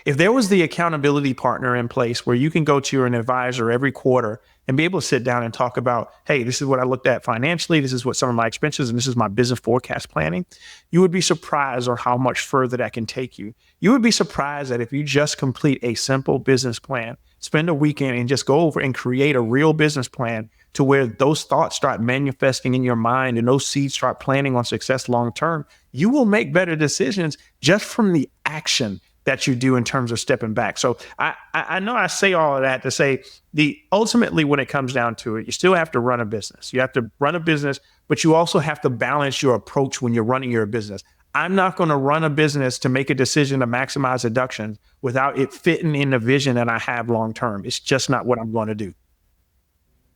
[SPEAKER 3] if there was the accountability partner in place where you can go to an advisor every quarter and be able to sit down and talk about, hey, this is what I looked at financially, this is what some of my expenses, and this is my business forecast planning, you would be surprised on how much further that can take you. You would be surprised that if you just complete a simple business plan, spend a weekend and just go over and create a real business plan to where those thoughts start manifesting in your mind and those seeds start planting on success long term, you will make better decisions just from the action that you do in terms of stepping back. So I know I say all of that to say ultimately when it comes down to it, you still have to run a business. You have to run a business, but you also have to balance your approach when you're running your business. I'm not going to run a business to make a decision to maximize deductions without it fitting in the vision that I have long term. It's just not what I'm going to do.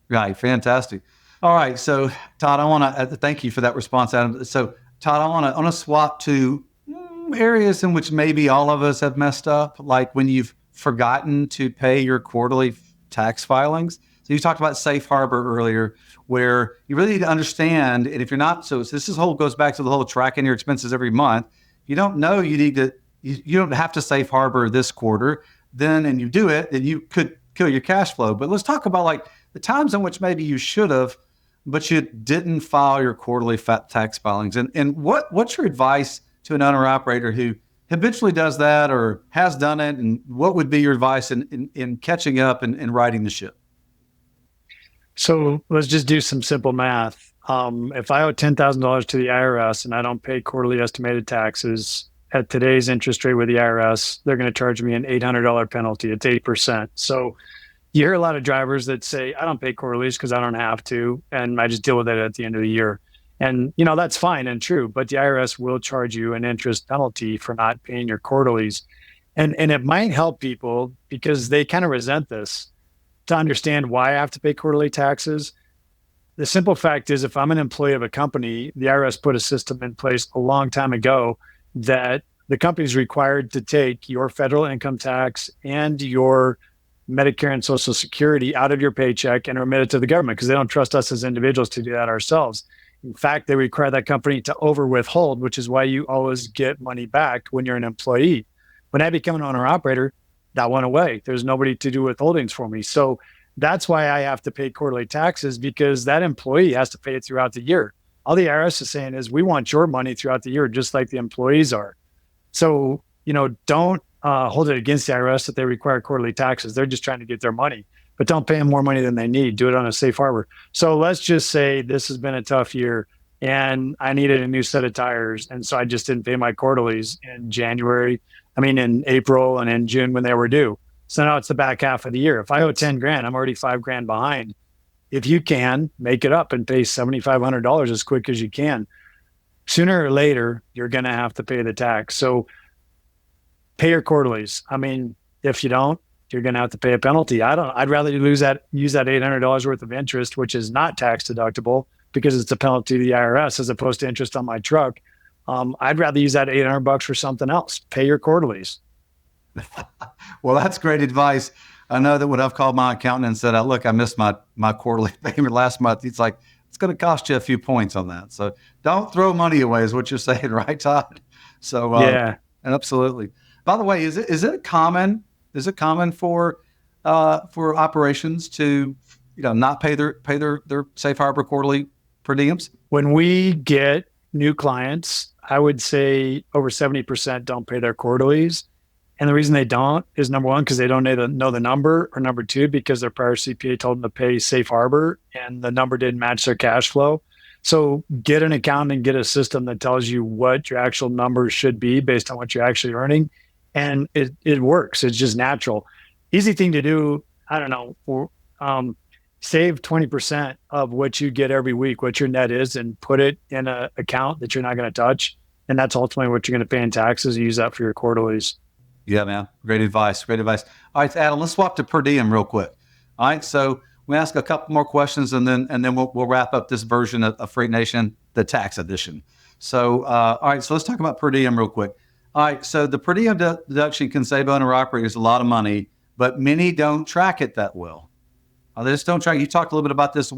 [SPEAKER 1] Right. Fantastic. All right. So Todd, I want to thank you for that response, Adam. So Todd, I want to swap to areas in which maybe all of us have messed up, like when you've forgotten to pay your quarterly tax filings. So you talked about safe harbor earlier, where you really need to understand, and if you're not, so this whole goes back to the whole tracking your expenses every month. If you don't know, you don't have to safe harbor this quarter, and you do it, then you could kill your cash flow. But let's talk about like the times in which maybe you should have, but you didn't file your quarterly tax filings. And what's your advice to an owner operator who habitually does that or has done it? And what would be your advice in catching up and righting the ship?
[SPEAKER 2] So let's just do some simple math. If I owe $10,000 to the IRS and I don't pay quarterly estimated taxes at today's interest rate with the IRS, they're going to charge me an $800 penalty. It's 8%. So you hear a lot of drivers that say, I don't pay quarterlies because I don't have to, and I just deal with it at the end of the year. And, that's fine and true, but the IRS will charge you an interest penalty for not paying your quarterlies. And it might help people because they kind of resent this to understand why I have to pay quarterly taxes. The simple fact is, if I'm an employee of a company, the IRS put a system in place a long time ago that the company is required to take your federal income tax and your Medicare and Social Security out of your paycheck and remit it to the government because they don't trust us as individuals to do that ourselves. In fact, they require that company to over withhold, which is why you always get money back when you're an employee. When I become an owner operator, that went away. There's nobody to do withholdings for me. So that's why I have to pay quarterly taxes, because that employee has to pay it throughout the year. All the IRS is saying is we want your money throughout the year, just like the employees are. So, don't hold it against the IRS that they require quarterly taxes. They're just trying to get their money, but don't pay them more money than they need. Do it on a safe harbor. So let's just say this has been a tough year and I needed a new set of tires. And so I just didn't pay my quarterlies in April and in June when they were due. So now it's the back half of the year. If I owe 10 grand, I'm already $5,000 behind. If you can make it up and pay $7,500 as quick as you can, sooner or later, you're going to have to pay the tax. So pay your quarterlies. If you don't, you're going to have to pay a penalty. I'd rather you use that $800 worth of interest, which is not tax deductible because it's a penalty to the IRS as opposed to interest on my truck. I'd rather use that $800 for something else. Pay your quarterlies.
[SPEAKER 1] Well, that's great advice. I know that when I've called my accountant and said, look, I missed my quarterly payment last month, he's like, it's going to cost you a few points on that. So don't throw money away is what you're saying, right, Todd? So
[SPEAKER 2] yeah,
[SPEAKER 1] absolutely. By the way, is it common for operations to not pay their safe harbor quarterly per diems?
[SPEAKER 2] When we get new clients, I would say over 70% don't pay their quarterlies. And the reason they don't is, number one, because they don't know the number, or number two, because their prior CPA told them to pay safe harbor and the number didn't match their cash flow. So get an accountant and get a system that tells you what your actual numbers should be based on what you're actually earning. And it works. It's just natural. Easy thing to do. I don't know. Save 20% of what you get every week, what your net is, and put it in an account that you're not going to touch. And that's ultimately what you're going to pay in taxes. You use that for your quarterlies.
[SPEAKER 1] Yeah, man. Great advice. All right, Adam, let's swap to per diem real quick. All right. So we ask a couple more questions and then we'll wrap up this version of Freight Nation, the tax edition. So, all right. So let's talk about per diem real quick. All right. So the per diem deduction can save owner operators a lot of money, but many don't track it that well. They just don't track. You talked a little bit about this as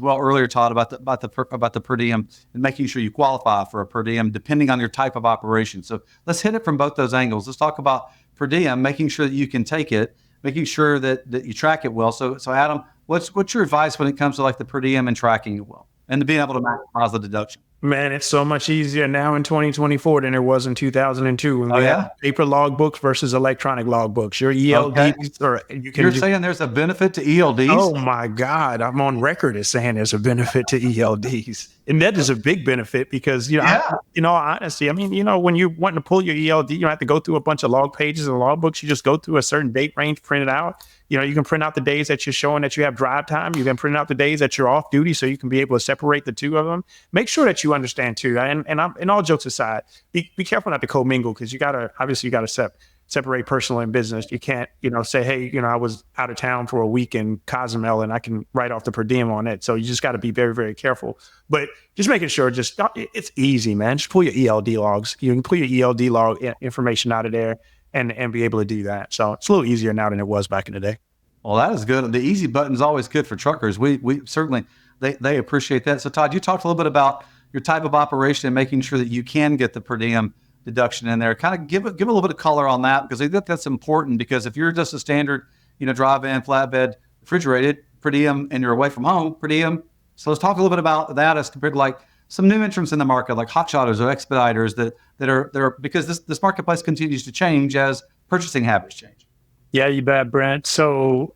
[SPEAKER 1] well earlier, Todd, about the per diem and making sure you qualify for a per diem depending on your type of operation. So let's hit it from both those angles. Let's talk about per diem, making sure that you can take it, making sure that you track it well. So Adam, what's your advice when it comes to like the per diem and tracking it well and to being able to maximize the deduction?
[SPEAKER 3] Man, it's so much easier now in 2024 than it was in 2002 when
[SPEAKER 1] Oh,
[SPEAKER 3] we
[SPEAKER 1] yeah?
[SPEAKER 3] had paper logbooks versus electronic logbooks. Your
[SPEAKER 1] Okay.
[SPEAKER 3] ELDs, or you can
[SPEAKER 1] You're
[SPEAKER 3] just,
[SPEAKER 1] saying there's a benefit to ELDs?
[SPEAKER 3] oh my God, I'm on record as saying there's a benefit to ELDs. And that is a big benefit because,
[SPEAKER 1] Yeah.
[SPEAKER 3] in all honesty, I mean, when you want to pull your ELD, you don't have to go through a bunch of log pages and logbooks. You just go through a certain date range, print it out. You can print out the days that you're showing that you have drive time. You can print out the days that you're off duty so you can be able to separate the two of them. Make sure that you understand too. And all jokes aside, be careful not to commingle because you got to separate personal and business. You can't, say, hey, I was out of town for a week in Cozumel and I can write off the per diem on it. So you just got to be very, very careful. But just making sure, it's easy, man. Just pull your ELD logs. You can pull your ELD log information out of there and be able to do that. So it's a little easier now than it was back in the day.
[SPEAKER 1] Well, that is good. The easy button is always good for truckers. We certainly, they appreciate that. So Todd, you talked a little bit about your type of operation and making sure that you can get the per diem deduction in there. Kind of give a little bit of color on that, because I think that's important, because if you're just a standard, drive-in, flatbed, refrigerated, per diem, and you're away from home, per diem. So let's talk a little bit about that as compared to like some new entrants in the market, like hot shotters or expediters that are because this marketplace continues to change as purchasing habits change.
[SPEAKER 2] Yeah, you bet, Brent. So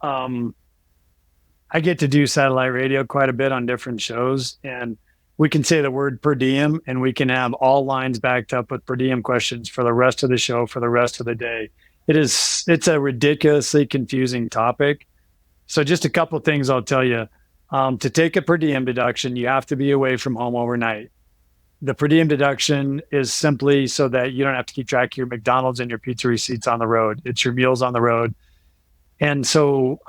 [SPEAKER 2] I get to do satellite radio quite a bit on different shows, and we can say the word per diem and we can have all lines backed up with per diem questions for the rest of the show, for the rest of the day. It's a ridiculously confusing topic. So just a couple of things I'll tell you. To take a per diem deduction, you have to be away from home overnight. The per diem deduction is simply so that you don't have to keep track of your McDonald's and your pizza receipts on the road. It's your meals on the road. And so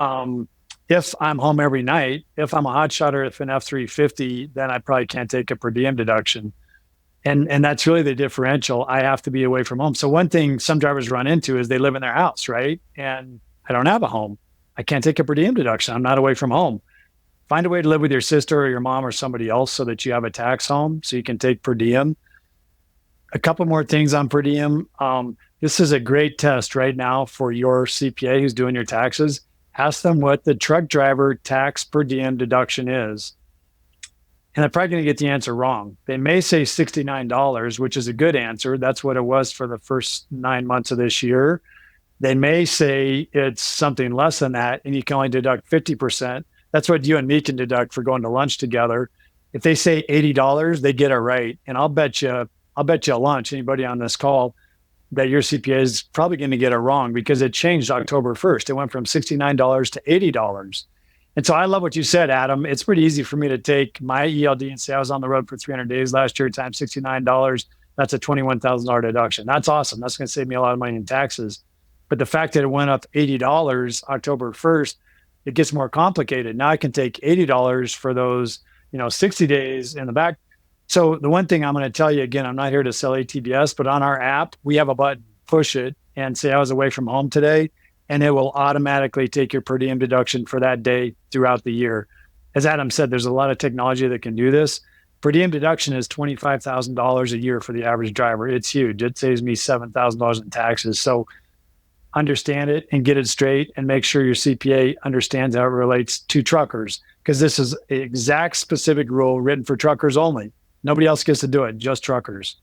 [SPEAKER 2] if I'm home every night, if I'm a hot shotter, if an F-350, then I probably can't take a per diem deduction. And that's really the differential. I have to be away from home. So one thing some drivers run into is they live in their house, right? And I don't have a home. I can't take a per diem deduction. I'm not away from home. Find a way to live with your sister or your mom or somebody else so that you have a tax home so you can take per diem. A couple more things on per diem. This is a great test right now for your CPA who's doing your taxes. Ask them what the truck driver tax per diem deduction is. And they're probably going to get the answer wrong. They may say $69, which is a good answer. That's what it was for the first 9 months of this year. They may say it's something less than that, and you can only deduct 50%. That's what you and me can deduct for going to lunch together. If they say $80, they get it right. And I'll bet you a lunch, anybody on this call, that your CPA is probably going to get it wrong, because it changed October 1st. It went from $69 to $80. And so I love what you said, Adam. It's pretty easy for me to take my ELD and say I was on the road for 300 days last year times $69. That's a $21,000 deduction. That's awesome. That's going to save me a lot of money in taxes. But the fact that it went up $80 October 1st, it gets more complicated. Now I can take $80 for those, 60 days in the back. So the one thing I'm going to tell you, again, I'm not here to sell ATBS, but on our app, we have a button, push it and say I was away from home today, and it will automatically take your per diem deduction for that day throughout the year. As Adam said, there's a lot of technology that can do this. Per diem deduction is $25,000 a year for the average driver. It's huge. It saves me $7,000 in taxes. So understand it and get it straight, and make sure your CPA understands how it relates to truckers, because this is an exact specific rule written for truckers only. Nobody else gets to do it, just truckers.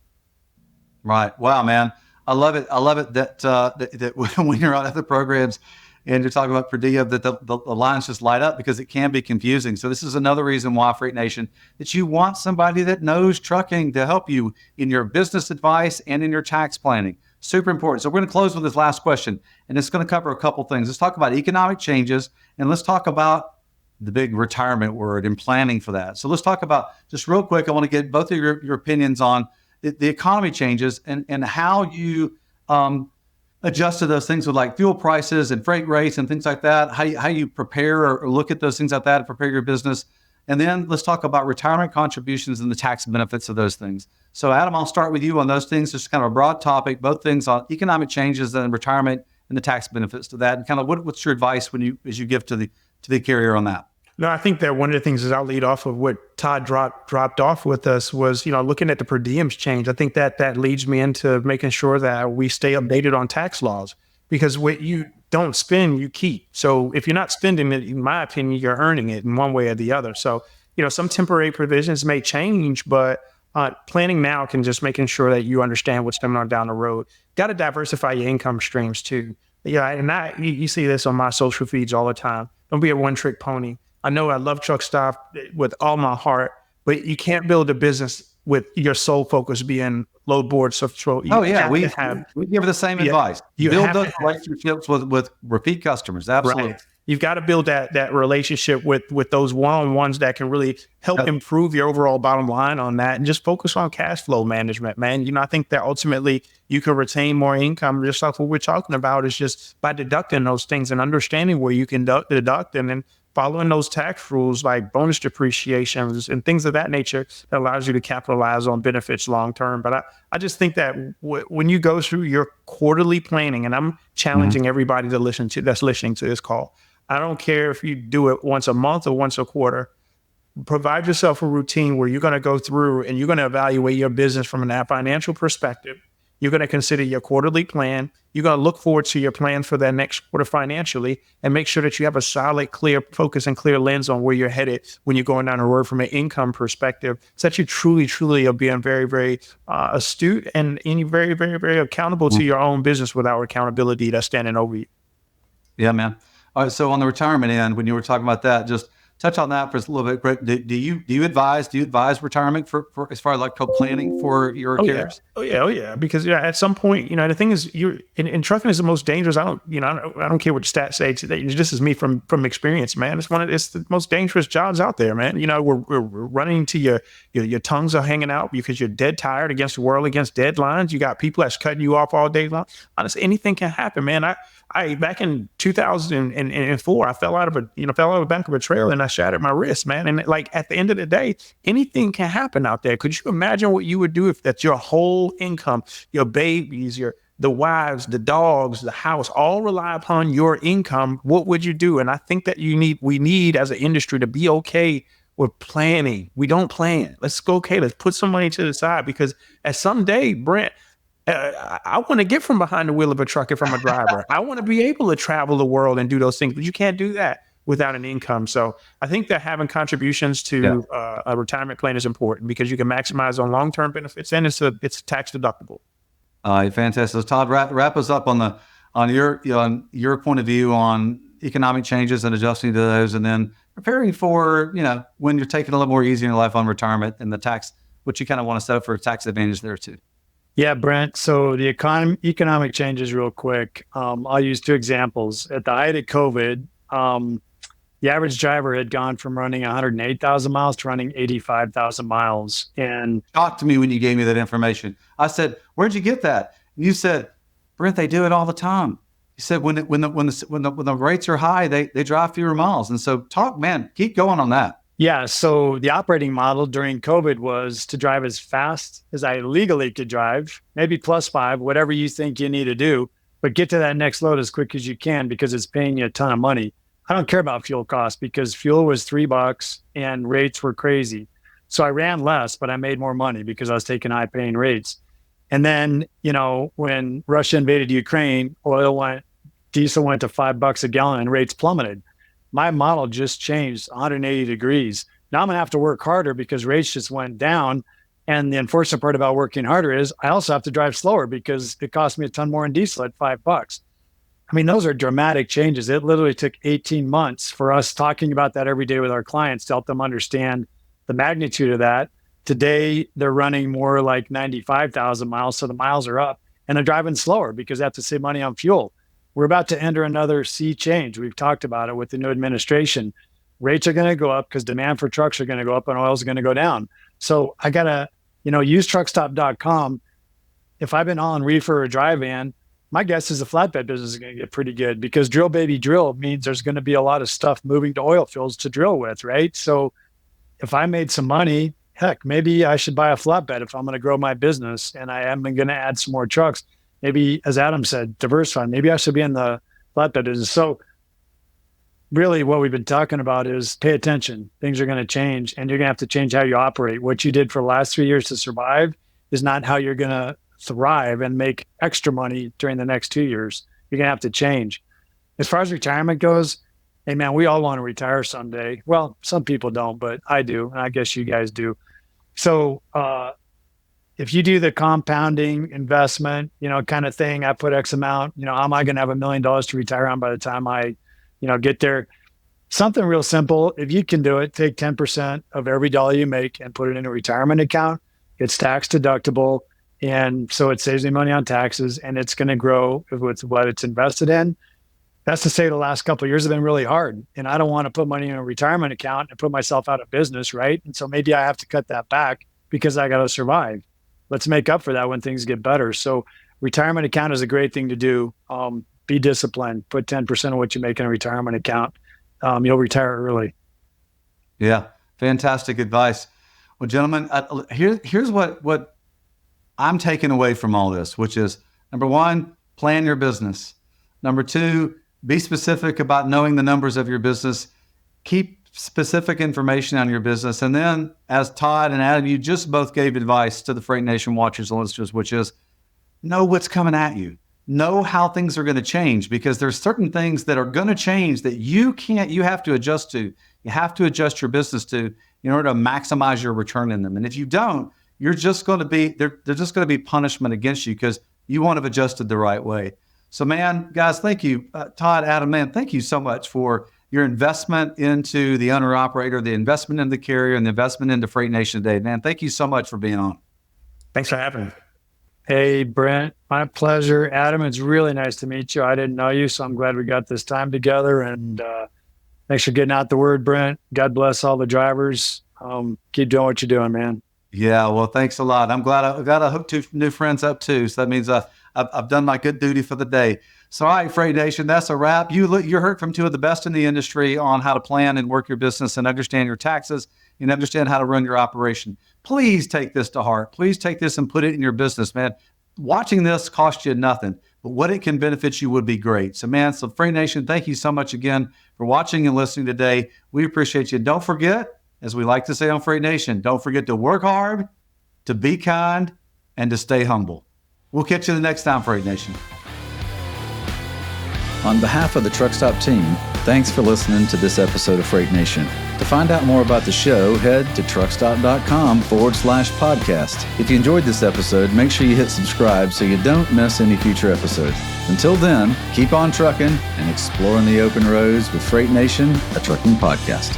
[SPEAKER 1] Right. Wow, man. I love it. I love it that when you're on other programs and you're talking about per diem, that the lines just light up, because it can be confusing. So this is another reason why, Freight Nation, that you want somebody that knows trucking to help you in your business advice and in your tax planning. Super important. So we're going to close with this last question, and it's going to cover a couple things. Let's talk about economic changes, and let's talk about the big retirement word and planning for that. So let's talk about, just real quick, I want to get both of your opinions on the economy changes and how you adjust to those things with like fuel prices and freight rates and things like that, how you prepare or look at those things like that and prepare your business. And then let's talk about retirement contributions and the tax benefits of those things. So Adam, I'll start with you on those things, just kind of a broad topic, both things on economic changes and retirement and the tax benefits to that. And kind of what's your advice as you give to the carrier on that?
[SPEAKER 3] No, I think that one of the things is I'll lead off of what Todd dropped off with us was, looking at the per diems change. I think that leads me into making sure that we stay updated on tax laws, because what you don't spend, you keep. So if you're not spending it, in my opinion, you're earning it in one way or the other. So, some temporary provisions may change, but Planning now can just making sure that you understand what's coming on down the road. Got to diversify your income streams too. Yeah, and you see this on my social feeds all the time. Don't be a one-trick pony. I know I love Truckstop with all my heart, but you can't build a business with your sole focus being load board stuff.
[SPEAKER 1] We give the same advice.
[SPEAKER 3] You
[SPEAKER 1] build those relationships with repeat customers. Absolutely.
[SPEAKER 3] Right. You've got to build that relationship with those one-on-ones that can really help improve your overall bottom line on that, and just focus on cash flow management, man. I think that ultimately you can retain more income. Just like what we're talking about is just by deducting those things and understanding where you can deduct, and then following those tax rules like bonus depreciations and things of that nature that allows you to capitalize on benefits long term. But I just think that when you go through your quarterly planning, and I'm challenging everybody to that's listening to this call, I don't care if you do it once a month or once a quarter, provide yourself a routine where you're going to go through and you're going to evaluate your business from a financial perspective. You're going to consider your quarterly plan. You're going to look forward to your plan for that next quarter financially, and make sure that you have a solid, clear focus and clear lens on where you're headed when you're going down the road from an income perspective, so that you truly are being very, very astute and very, very, very accountable to your own business without accountability that's standing over you.
[SPEAKER 1] Yeah, man. All right. So on the retirement end, when you were talking about that, just touch on that for a little bit. Do you advise retirement for as far as like co-planning for your carriers?
[SPEAKER 3] Oh yeah. Because at some point, the thing is, you're in trucking is the most dangerous. I don't care what stats say today. This is me from experience, man. It's the most dangerous jobs out there, man. We're running to your tongues are hanging out because you're dead tired against the world, against deadlines. You got people that's cutting you off all day long. Honestly, anything can happen, man. I back in 2004, I fell out of the back of a trailer and I shattered my wrist, man. And like at the end of the day, anything can happen out there. Could you imagine what you would do if that's your whole income, your babies, the wives, the dogs, the house, all rely upon your income? What would you do? And I think that we need as an industry to be okay with planning. We don't plan. Let's go, okay, let's put some money to the side, because at some day, Brent, I want to get from behind the wheel of a truck if I'm a driver. I want to be able to travel the world and do those things, but you can't do that without an income. So I think that having contributions to a retirement plan is important, because you can maximize on long-term benefits, and it's tax deductible.
[SPEAKER 1] Fantastic. So Todd, wrap us up on your point of view on economic changes and adjusting to those, and then preparing for when you're taking a little more easy in your life on retirement and the tax, which you kind of want to set up for a tax advantage there too.
[SPEAKER 2] Yeah, Brent. So the economic changes real quick. I'll use two examples. At the height of COVID, the average driver had gone from running 108,000 miles to running 85,000 miles. And
[SPEAKER 1] shocked me when you gave me that information. I said, "Where'd you get that?" And you said, "Brent, they do it all the time." You said, "When the rates are high, they drive fewer miles." And so, keep going on that.
[SPEAKER 2] Yeah. So the operating model during COVID was to drive as fast as I legally could drive, maybe +5, whatever you think you need to do, but get to that next load as quick as you can, because it's paying you a ton of money. I don't care about fuel costs, because fuel was $3 and rates were crazy. So I ran less, but I made more money because I was taking high paying rates. And then, when Russia invaded Ukraine, diesel went to $5 a gallon and rates plummeted. My model just changed 180 degrees. Now I'm going to have to work harder because rates just went down. And the unfortunate part about working harder is I also have to drive slower, because it cost me a ton more in diesel at $5. I mean, those are dramatic changes. It literally took 18 months for us talking about that every day with our clients to help them understand the magnitude of that. Today, they're running more like 95,000 miles. So the miles are up, and they're driving slower because they have to save money on fuel. We're about to enter another sea change. We've talked about it with the new administration. Rates are going to go up because demand for trucks are going to go up and oil is going to go down. So I got to, use truckstop.com. If I've been hauling reefer or dry van, my guess is the flatbed business is going to get pretty good, because drill baby drill means there's going to be a lot of stuff moving to oil fields to drill with, right? So if I made some money, heck, maybe I should buy a flatbed if I'm going to grow my business and I am going to add some more trucks. Maybe, as Adam said, diversify. Maybe I should be in the flatbed business. So really what we've been talking about is pay attention. Things are going to change, and you're going to have to change how you operate. What you did for the last 3 years to survive is not how you're going to thrive and make extra money during the next 2 years. You're going to have to change. As far as retirement goes, hey man, we all want to retire someday. Well, some people don't, but I do. And I guess you guys do. So if you do the compounding investment, kind of thing, I put X amount, how am I going to have $1 million to retire on by the time I, get there? Something real simple. If you can do it, take 10% of every dollar you make and put it in a retirement account. It's tax deductible. And so it saves me money on taxes, and it's going to grow with what it's invested in. That's to say the last couple of years have been really hard, and I don't want to put money in a retirement account and put myself out of business, right? And so maybe I have to cut that back because I got to survive. Let's make up for that when things get better. So retirement account is a great thing to do. Be disciplined. Put 10% of what you make in a retirement account. You'll retire early.
[SPEAKER 1] Yeah, fantastic advice. Well, gentlemen, here's what I'm taking away from all this, which is, number one, plan your business. Number two, be specific about knowing the numbers of your business. Keep specific information on your business. And then, as Todd and Adam, you just both gave advice to the Freight Nation watchers and listeners, which is know what's coming at you. Know how things are going to change, because there's certain things that are going to change that you have to adjust to. You have to adjust your business to in order to maximize your return in them. And if you don't, you're just going to be, there's just going to be punishment against you because you won't have adjusted the right way. So, man, guys, thank you. Todd, Adam, man, thank you so much for your investment into the owner-operator, the investment in the carrier, and the investment into Freight Nation today. Man, thank you so much for being on.
[SPEAKER 3] Thanks for having me.
[SPEAKER 2] Hey, Brent, my pleasure. Adam, it's really nice to meet you. I didn't know you, so I'm glad we got this time together. And thanks for getting out the word, Brent. God bless all the drivers. Keep doing what you're doing, man.
[SPEAKER 1] Yeah, well, thanks a lot. I'm glad I got to hook 2 new friends up too. So that means I've done my good duty for the day. So, all right, Freight Nation, that's a wrap. You heard from 2 of the best in the industry on how to plan and work your business and understand your taxes and understand how to run your operation. Please take this to heart. Please take this and put it in your business, man. Watching this costs you nothing, but what it can benefit you would be great. So, man, Freight Nation, thank you so much again for watching and listening today. We appreciate you. Don't forget, as we like to say on Freight Nation, don't forget to work hard, to be kind, and to stay humble. We'll catch you the next time, Freight Nation.
[SPEAKER 4] On behalf of the Truckstop team, thanks for listening to this episode of Freight Nation. To find out more about the show, head to truckstop.com/podcast. If you enjoyed this episode, make sure you hit subscribe so you don't miss any future episodes. Until then, keep on trucking and exploring the open roads with Freight Nation, a trucking podcast.